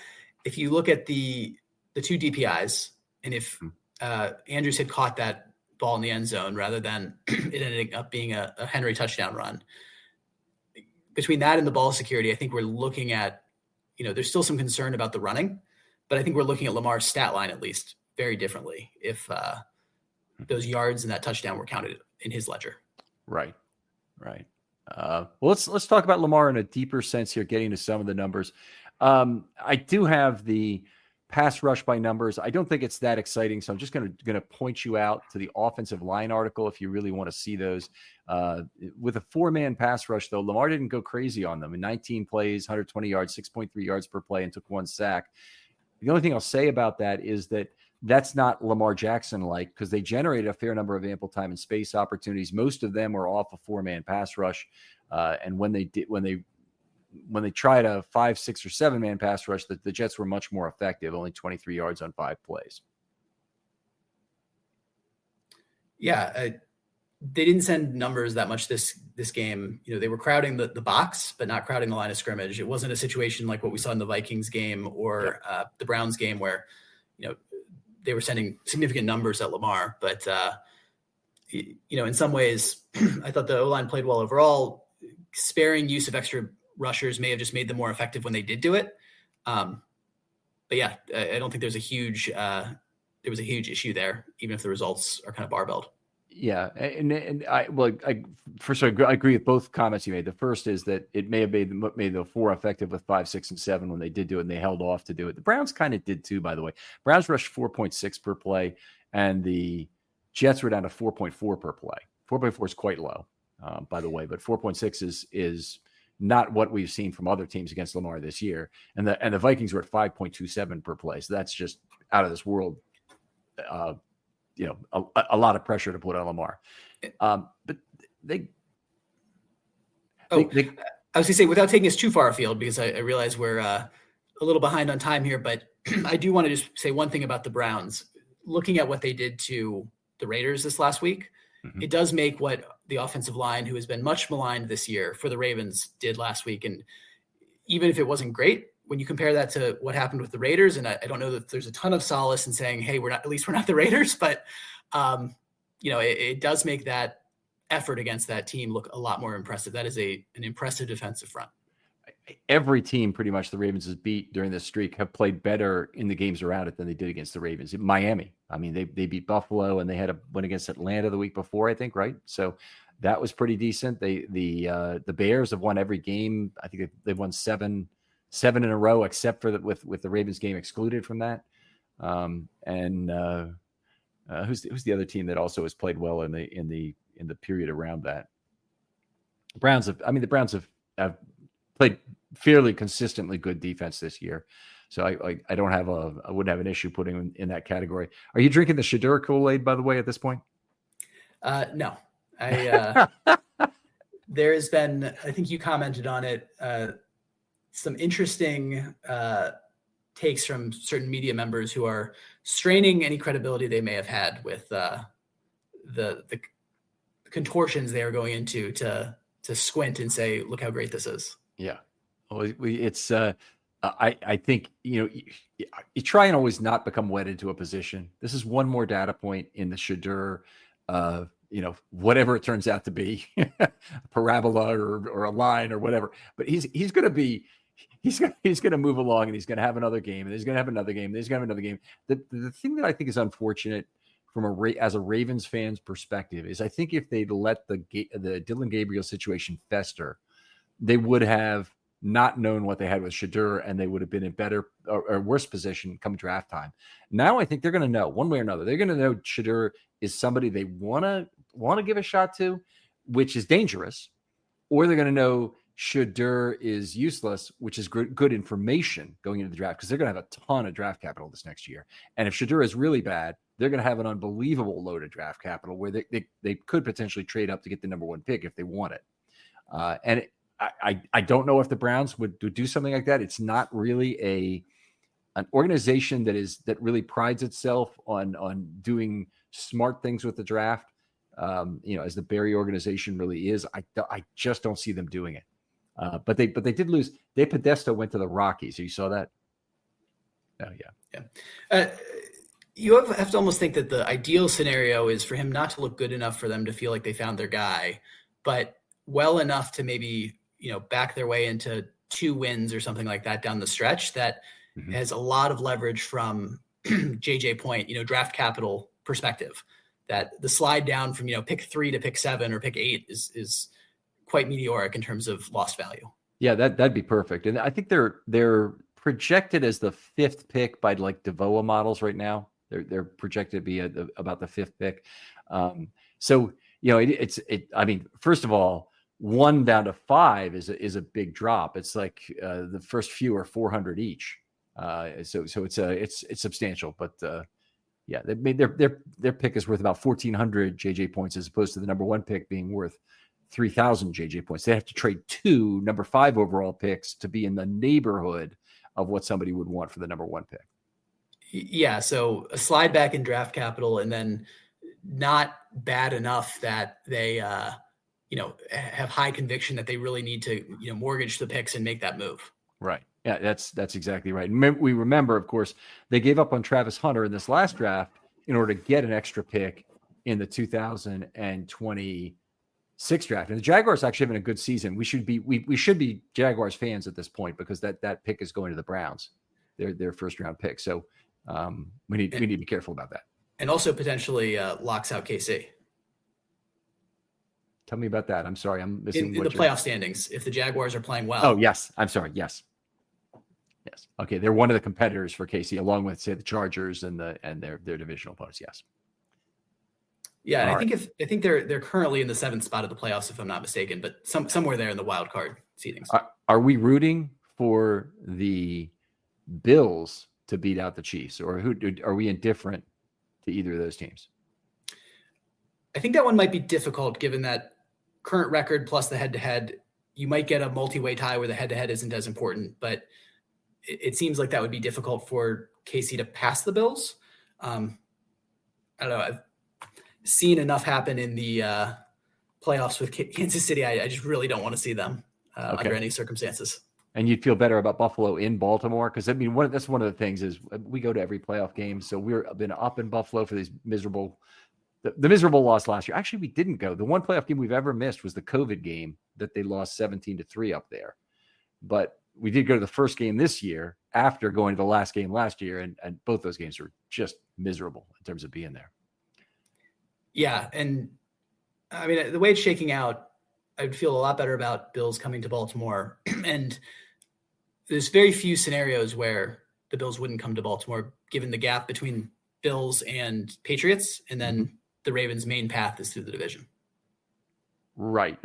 if you look at the 2 DPIs, and if Andrews had caught that ball in the end zone rather than it ended up being a Henry touchdown run, between that and the ball security, I think we're looking at, there's still some concern about the running, but I think we're looking at Lamar's stat line at least very differently if those yards and that touchdown were counted in his ledger. Right. Well, let's talk about Lamar in a deeper sense here, getting to some of the numbers. I do have the pass rush by numbers. I don't think it's that exciting, so I'm just going to point you out to the offensive line article if you really want to see those. With a 4-man pass rush, though, Lamar didn't go crazy on them. In 19 plays, 120 yards, 6.3 yards per play, and took 1 sack. The only thing I'll say about that is that that's not Lamar Jackson-like, because they generated a fair number of ample time and space opportunities. Most of them were off a 4-man pass rush. And when they tried a 5, 6, or 7-man pass rush, the Jets were much more effective, only 23 yards on 5 plays. Yeah, they didn't send numbers that much this game. They were crowding the box, but not crowding the line of scrimmage. It wasn't a situation like what we saw in the Vikings game or the Browns game where, they were sending significant numbers at Lamar. But, in some ways, I thought the O-line played well overall. Sparing use of extra rushers may have just made them more effective when they did do it. But yeah, I don't think there was a huge issue there, even if the results are kind of barbelled. Yeah, and I agree with both comments you made. The first is that it may have made the 4 effective with 5, 6, and 7 when they did do it, and they held off to do it. The Browns kind of did too, by the way. Browns rushed 4.6 per play, and the Jets were down to 4.4 per play. 4.4 is quite low, by the way, but 4.6 is not what we've seen from other teams against Lamar this year. And the Vikings were at 5.27 per play, so that's just out of this world. A lot of pressure to put on Lamar. But I was going to say, without taking us too far afield, because I realize we're a little behind on time here, but I do want to just say one thing about the Browns. Looking at what they did to the Raiders this last week, it does make what the offensive line, who has been much maligned this year, for the Ravens did last week. And even if it wasn't great, when you compare that to what happened with the Raiders, and I don't know that there's a ton of solace in saying, hey, we're not the Raiders, but it does make that effort against that team look a lot more impressive. That is an impressive defensive front. Every team pretty much the Ravens has beat during this streak have played better in the games around it than they did against the Ravens. Miami, I mean, they beat Buffalo, and they had a win against Atlanta the week before, I think, right? So that was pretty decent. The Bears have won every game. I think they've won seven in a row, except for with the Ravens game excluded from that. Who's the other team that also has played well in the period around that? The Browns have played fairly consistently good defense this year. So I wouldn't have an issue putting them in that category. Are you drinking the Shadur Kool-Aid, by the way, at this point? No, there has been, I think you commented on it, some interesting takes from certain media members who are straining any credibility they may have had with the contortions they are going into to squint and say, look how great this is. Yeah. Well, it's I think, you try and always not become wedded to a position. This is one more data point in the Shedeur, whatever it turns out to be, a parabola or a line or whatever. But he's going to move along, and he's going to have another game, and he's going to have another game, and he's going to have another game. The thing that I think is unfortunate from as a Ravens fan's perspective is I think if they'd let the Dylan Gabriel situation fester, they would have not known what they had with Shedeur, and they would have been in better or worse position come draft time. Now I think they're going to know one way or another. They're going to know Shedeur is somebody they want to give a shot to, which is dangerous, or they're going to know Shedeur is useless, which is good information going into the draft, because they're going to have a ton of draft capital this next year. And if Shedeur is really bad, they're going to have an unbelievable load of draft capital where they could potentially trade up to get the number one pick if they want it. I don't know if the Browns would do something like that. It's not really an organization that really prides itself on doing smart things with the draft. As the Barry organization really is, I just don't see them doing it. But they did lose. Dave Podesta went to the Rockies. You saw that? Oh yeah. You have to almost think that the ideal scenario is for him not to look good enough for them to feel like they found their guy, but well enough to maybe back their way into 2 wins or something like that down the stretch that has a lot of leverage from JJ point, draft capital perspective, that the slide down from, pick 3 to pick 7 or pick 8 is quite meteoric in terms of lost value. Yeah, that'd be perfect. And I think they're projected as the 5th pick by like DeVoa models right now. They're projected to be about the 5th pick. I mean, first of all, 1 down to 5 is a big drop. It's like the first few are 400 each. So it's substantial, but yeah, they made their pick is worth about 1,400 JJ points as opposed to the number 1 pick being worth 3,000 JJ points. They have to trade 2 number 5 overall picks to be in the neighborhood of what somebody would want for the number 1 pick. Yeah, so a slide back in draft capital, and then not bad enough that they have high conviction that they really need to mortgage the picks and make that move. Right. Yeah, that's exactly right. And we remember, of course, they gave up on Travis Hunter in this last draft in order to get an extra pick in the 2026 draft. And the Jaguars actually having a good season. We should be Jaguars fans at this point, because that pick is going to the Browns, their first round pick. So we need to be careful about that. And also potentially locks out KC. Tell me about that. I'm sorry, I'm missing in the playoff standings. If the Jaguars are playing well. Oh yes, I'm sorry. Yes. Okay, they're one of the competitors for KC, along with say the Chargers and their divisional opponents. Yes. Yeah, and I think they're currently in the 7th spot of the playoffs, if I'm not mistaken, but somewhere there in the wild card seedings. Are we rooting for the Bills to beat out the Chiefs, or are we indifferent to either of those teams? I think that one might be difficult given that current record plus the head-to-head. You might get a multi-way tie where the head-to-head isn't as important, but it seems like that would be difficult for KC to pass the Bills. I don't know. I've seen enough happen in the playoffs with Kansas City. I just really don't want to see them under any circumstances. And you'd feel better about Buffalo in Baltimore, because I mean, that's one of the things is we go to every playoff game, so we've been up in Buffalo for these miserable loss last year. Actually, we didn't go. The one playoff game we've ever missed was the COVID game that they lost 17-3 up there. But we did go to the first game this year after going to the last game last year, and both those games were just miserable in terms of being there. Yeah, and I mean, the way it's shaking out, I'd feel a lot better about Bills coming to Baltimore. And there's very few scenarios where the Bills wouldn't come to Baltimore, given the gap between Bills and Patriots, and then the Ravens' main path is through the division. Right.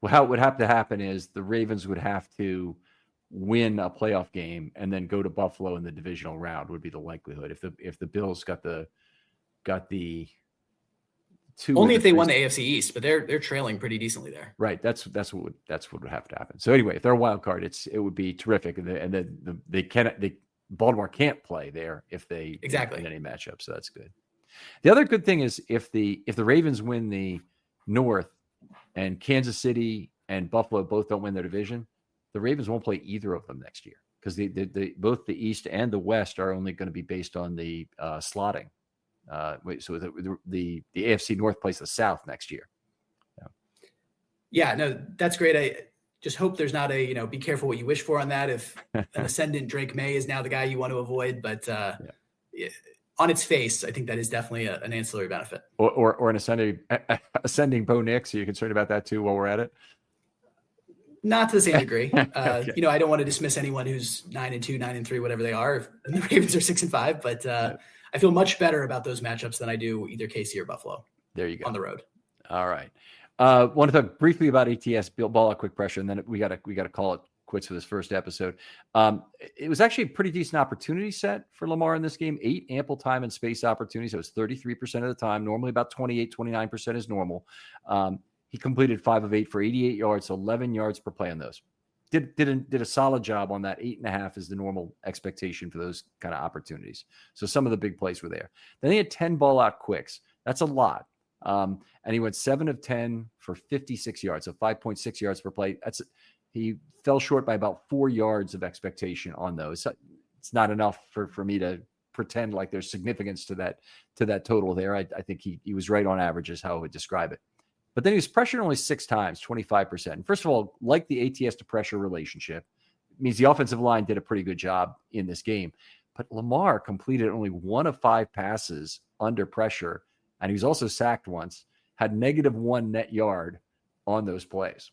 How it would have to happen is the Ravens would have to win a playoff game and then go to Buffalo in the divisional round would be the likelihood. If the Bills got the Only if they won the AFC East, but they're trailing pretty decently there. Right. That's what would have to happen. So anyway, if they're a wild card, it would be terrific. And Baltimore can't play there if they exactly in any matchup. So that's good. The other good thing is if the Ravens win the North and Kansas City and Buffalo both don't win their division, the Ravens won't play either of them next year because both the East and the West are only going to be based on the slotting. So the AFC North plays the South next year. Yeah, no, that's great. I just hope there's not a, be careful what you wish for on that. If an ascendant Drake May is now the guy you want to avoid, but on its face, I think that is definitely an ancillary benefit. Or an ascending Bo Nix. Are you concerned about that too while we're at it? Not to the same degree. Okay. I don't want to dismiss anyone who's 9-2, 9-3, whatever they are. And the Ravens are 6-5, but I feel much better about those matchups than I do either KC or Buffalo. There you go. On the road. All right. Want to talk briefly about ATS ball at quick pressure, and then we got to call it quits for this first episode. It was actually a pretty decent opportunity set for Lamar in this game. 8 ample time and space opportunities. It was 33% of the time. Normally about 28, 29% is normal. He completed 5 of 8 for 88 yards, 11 yards per play on those. Did a solid job on that. 8.5 is the normal expectation for those kind of opportunities. So some of the big plays were there. Then he had 10 ball out quicks. That's a lot. And he went 7 of 10 for 56 yards, so 5.6 yards per play. He fell short by about 4 yards of expectation on those. It's not enough for me to pretend like there's significance to that total there. I think he was right on average is how I would describe it. But then he was pressured only 6 times, 25%. And first of all, like the ATS to pressure relationship, it means the offensive line did a pretty good job in this game. But Lamar completed only 1 of 5 passes under pressure, and he was also sacked once, had -1 net yard on those plays.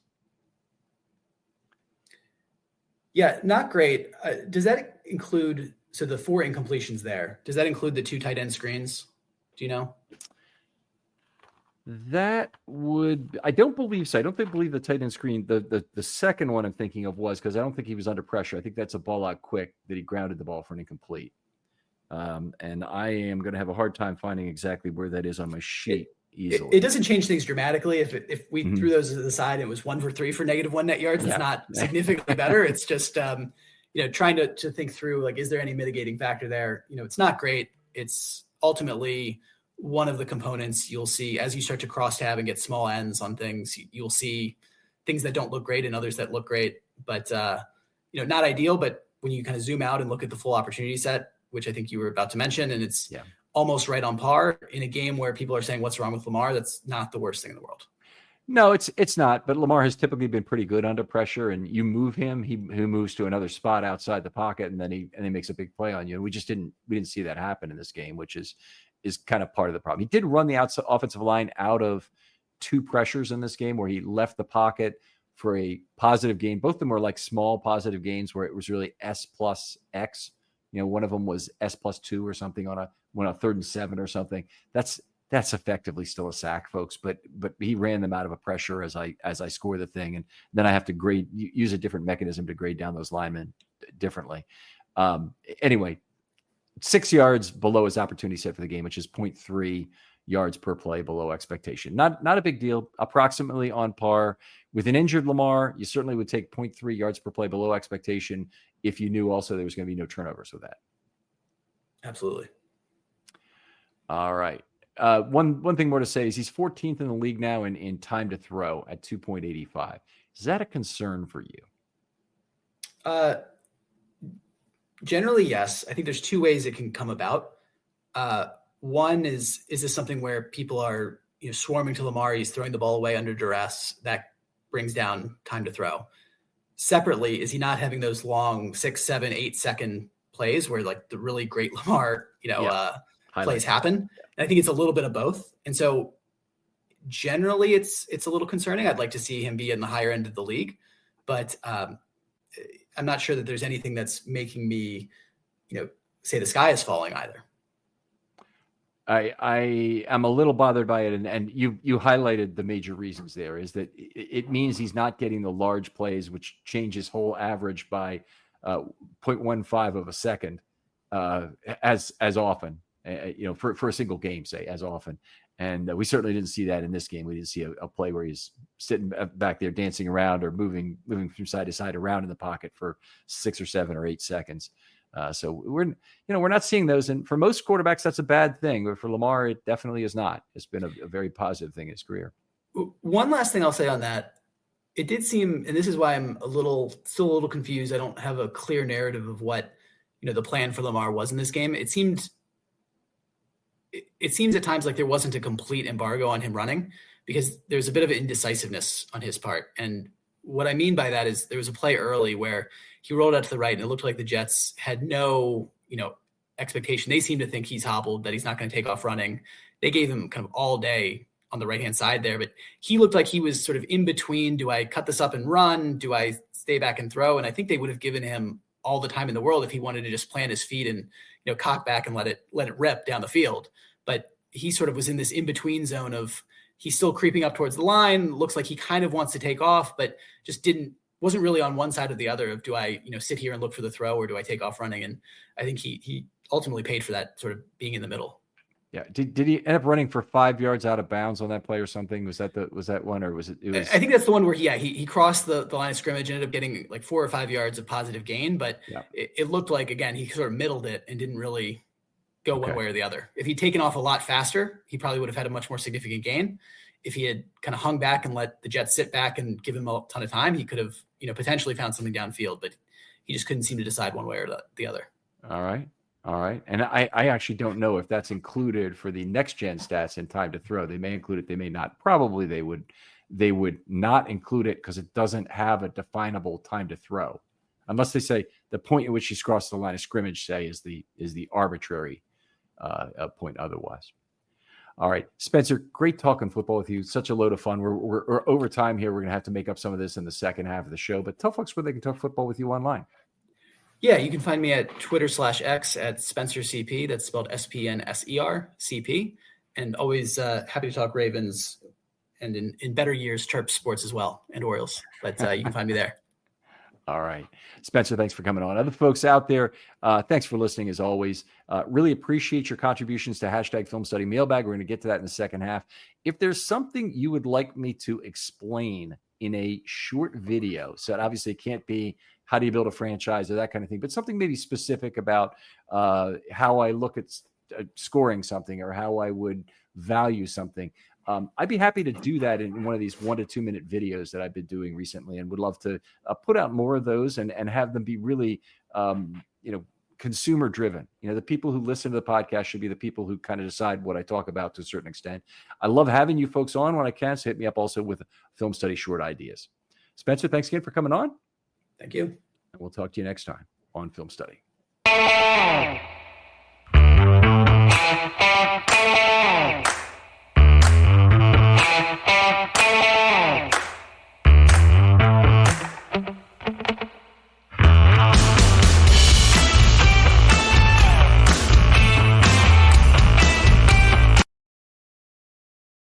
Yeah, not great. Does that include, so the 4 incompletions there, does that include the 2 tight end screens? Do you know? I don't believe so. I don't believe the tight end screen. The second one I'm thinking of was because I don't think he was under pressure. I think that's a ball out quick that he grounded the ball for an incomplete. And I am going to have a hard time finding exactly where that is on my sheet easily. It doesn't change things dramatically. If we threw those to the side, it was 1 for 3 for -1 net yards. It's not significantly better. It's just, trying to think through, like, is there any mitigating factor there? It's not great. It's ultimately one of the components you'll see as you start to cross tab and get small ends on things. You'll see things that don't look great and others that look great, but not ideal. But when you kind of zoom out and look at the full opportunity set, which I think you were about to mention, and it's almost right on par in a game where people are saying, what's wrong with Lamar? That's not the worst thing in the world. No, it's not. But Lamar has typically been pretty good under pressure, and you move him, he moves to another spot outside the pocket, and then he makes a big play on you. And we didn't see that happen in this game, which is kind of part of the problem. He did run the outside offensive line out of 2 pressures in this game where he left the pocket for a positive gain. Both of them were like small positive gains where it was really S plus X. One of them was S plus 2 or something on a 3rd and 7 or something. That's effectively still a sack, folks. But he ran them out of a pressure as I score the thing, and then I have to use a different mechanism to grade down those linemen differently. Anyway, 6 yards below his opportunity set for the game, which is 0.3 yards per play below expectation. Not a big deal. Approximately on par with an injured Lamar. You certainly would take 0.3 yards per play below expectation if you knew also there was going to be no turnovers with that. Absolutely. All right. One thing more to say is he's 14th in the league now in time to throw at 2.85. Is that a concern for you? Generally, yes. I think there's 2 ways it can come about. One is this something where people are swarming to Lamar? He's throwing the ball away under duress. That brings down time to throw. Separately, is he not having those long 6, 7, 8 second plays where like the really great Lamar, plays happen? And I think it's a little bit of both. And so generally it's a little concerning. I'd like to see him be in the higher end of the league, but I'm not sure that there's anything that's making me, say the sky is falling either. I am a little bothered by it, and you highlighted the major reasons there. Is that it means he's not getting the large plays, which change his whole average by 0.15 of a second as often, for a single game, say, as often. And we certainly didn't see that in this game. We didn't see a play where he's sitting back there dancing around or moving from side to side around in the pocket for 6 or 7 or 8 seconds. So we're not seeing those. And for most quarterbacks, that's a bad thing. But for Lamar, it definitely is not. It's been a very positive thing in his career. One last thing I'll say on that. It did seem, and this is why I'm still a little confused. I don't have a clear narrative of what, the plan for Lamar was in this game. It seems at times like there wasn't a complete embargo on him running, because there's a bit of indecisiveness on his part. And what I mean by that is there was a play early where he rolled out to the right and it looked like the Jets had no, expectation. They seemed to think he's hobbled, that he's not going to take off running. They gave him kind of all day on the right-hand side there, but he looked like he was sort of in between. Do I cut this up and run? Do I stay back and throw? And I think they would have given him all the time in the world if he wanted to just plant his feet and, cock back and let it rip down the field. But he sort of was in this in-between zone of, he's still creeping up towards the line. Looks like he kind of wants to take off, but just wasn't really on one side or the other of, do I, sit here and look for the throw, or do I take off running? And I think he ultimately paid for that, sort of being in the middle. Yeah. Did he end up running for 5 yards out of bounds on that play or something? Was that one, or was it? I think that's the one where he crossed the line of scrimmage, ended up getting like 4 or 5 yards of positive gain, but it looked like, again, he sort of middled it and didn't really go one way or the other. If he'd taken off a lot faster, he probably would have had a much more significant gain. If he had kind of hung back and let the Jets sit back and give him a ton of time, he could have, potentially found something downfield, but he just couldn't seem to decide one way or the other. All right. And I actually don't know if that's included for the next gen stats in time to throw. They may include it. They may not. Probably they would not include it because it doesn't have a definable time to throw, unless they say the point at which he's crossed the line of scrimmage, say, is the arbitrary point otherwise. All right, Spencer, great talking football with you. Such a load of fun. We're over time here. We're going to have to make up some of this in the second half of the show, but tell folks where they can talk football with you online. Yeah, you can find me at Twitter/X at Spenser CP. That's spelled SPNSER CP. And always happy to talk Ravens, and in better years, Terps sports as well, and Orioles. But you can find me there. All right. Spencer, thanks for coming on. Other folks out there, thanks for listening as always. Really appreciate your contributions to #FilmStudy Mailbag. We're going to get to that in the second half. If there's something you would like me to explain in a short video, so it obviously can't be how do you build a franchise or that kind of thing, but something maybe specific about how I look at scoring something or how I would value something, I'd be happy to do that in one of these 1 to 2 minute videos that I've been doing recently, and would love to put out more of those and have them be really, consumer driven. The people who listen to the podcast should be the people who kind of decide what I talk about to a certain extent. I love having you folks on when I can, so hit me up also with film study short ideas. Spencer, thanks again for coming on. Thank you. And we'll talk to you next time on Film Study.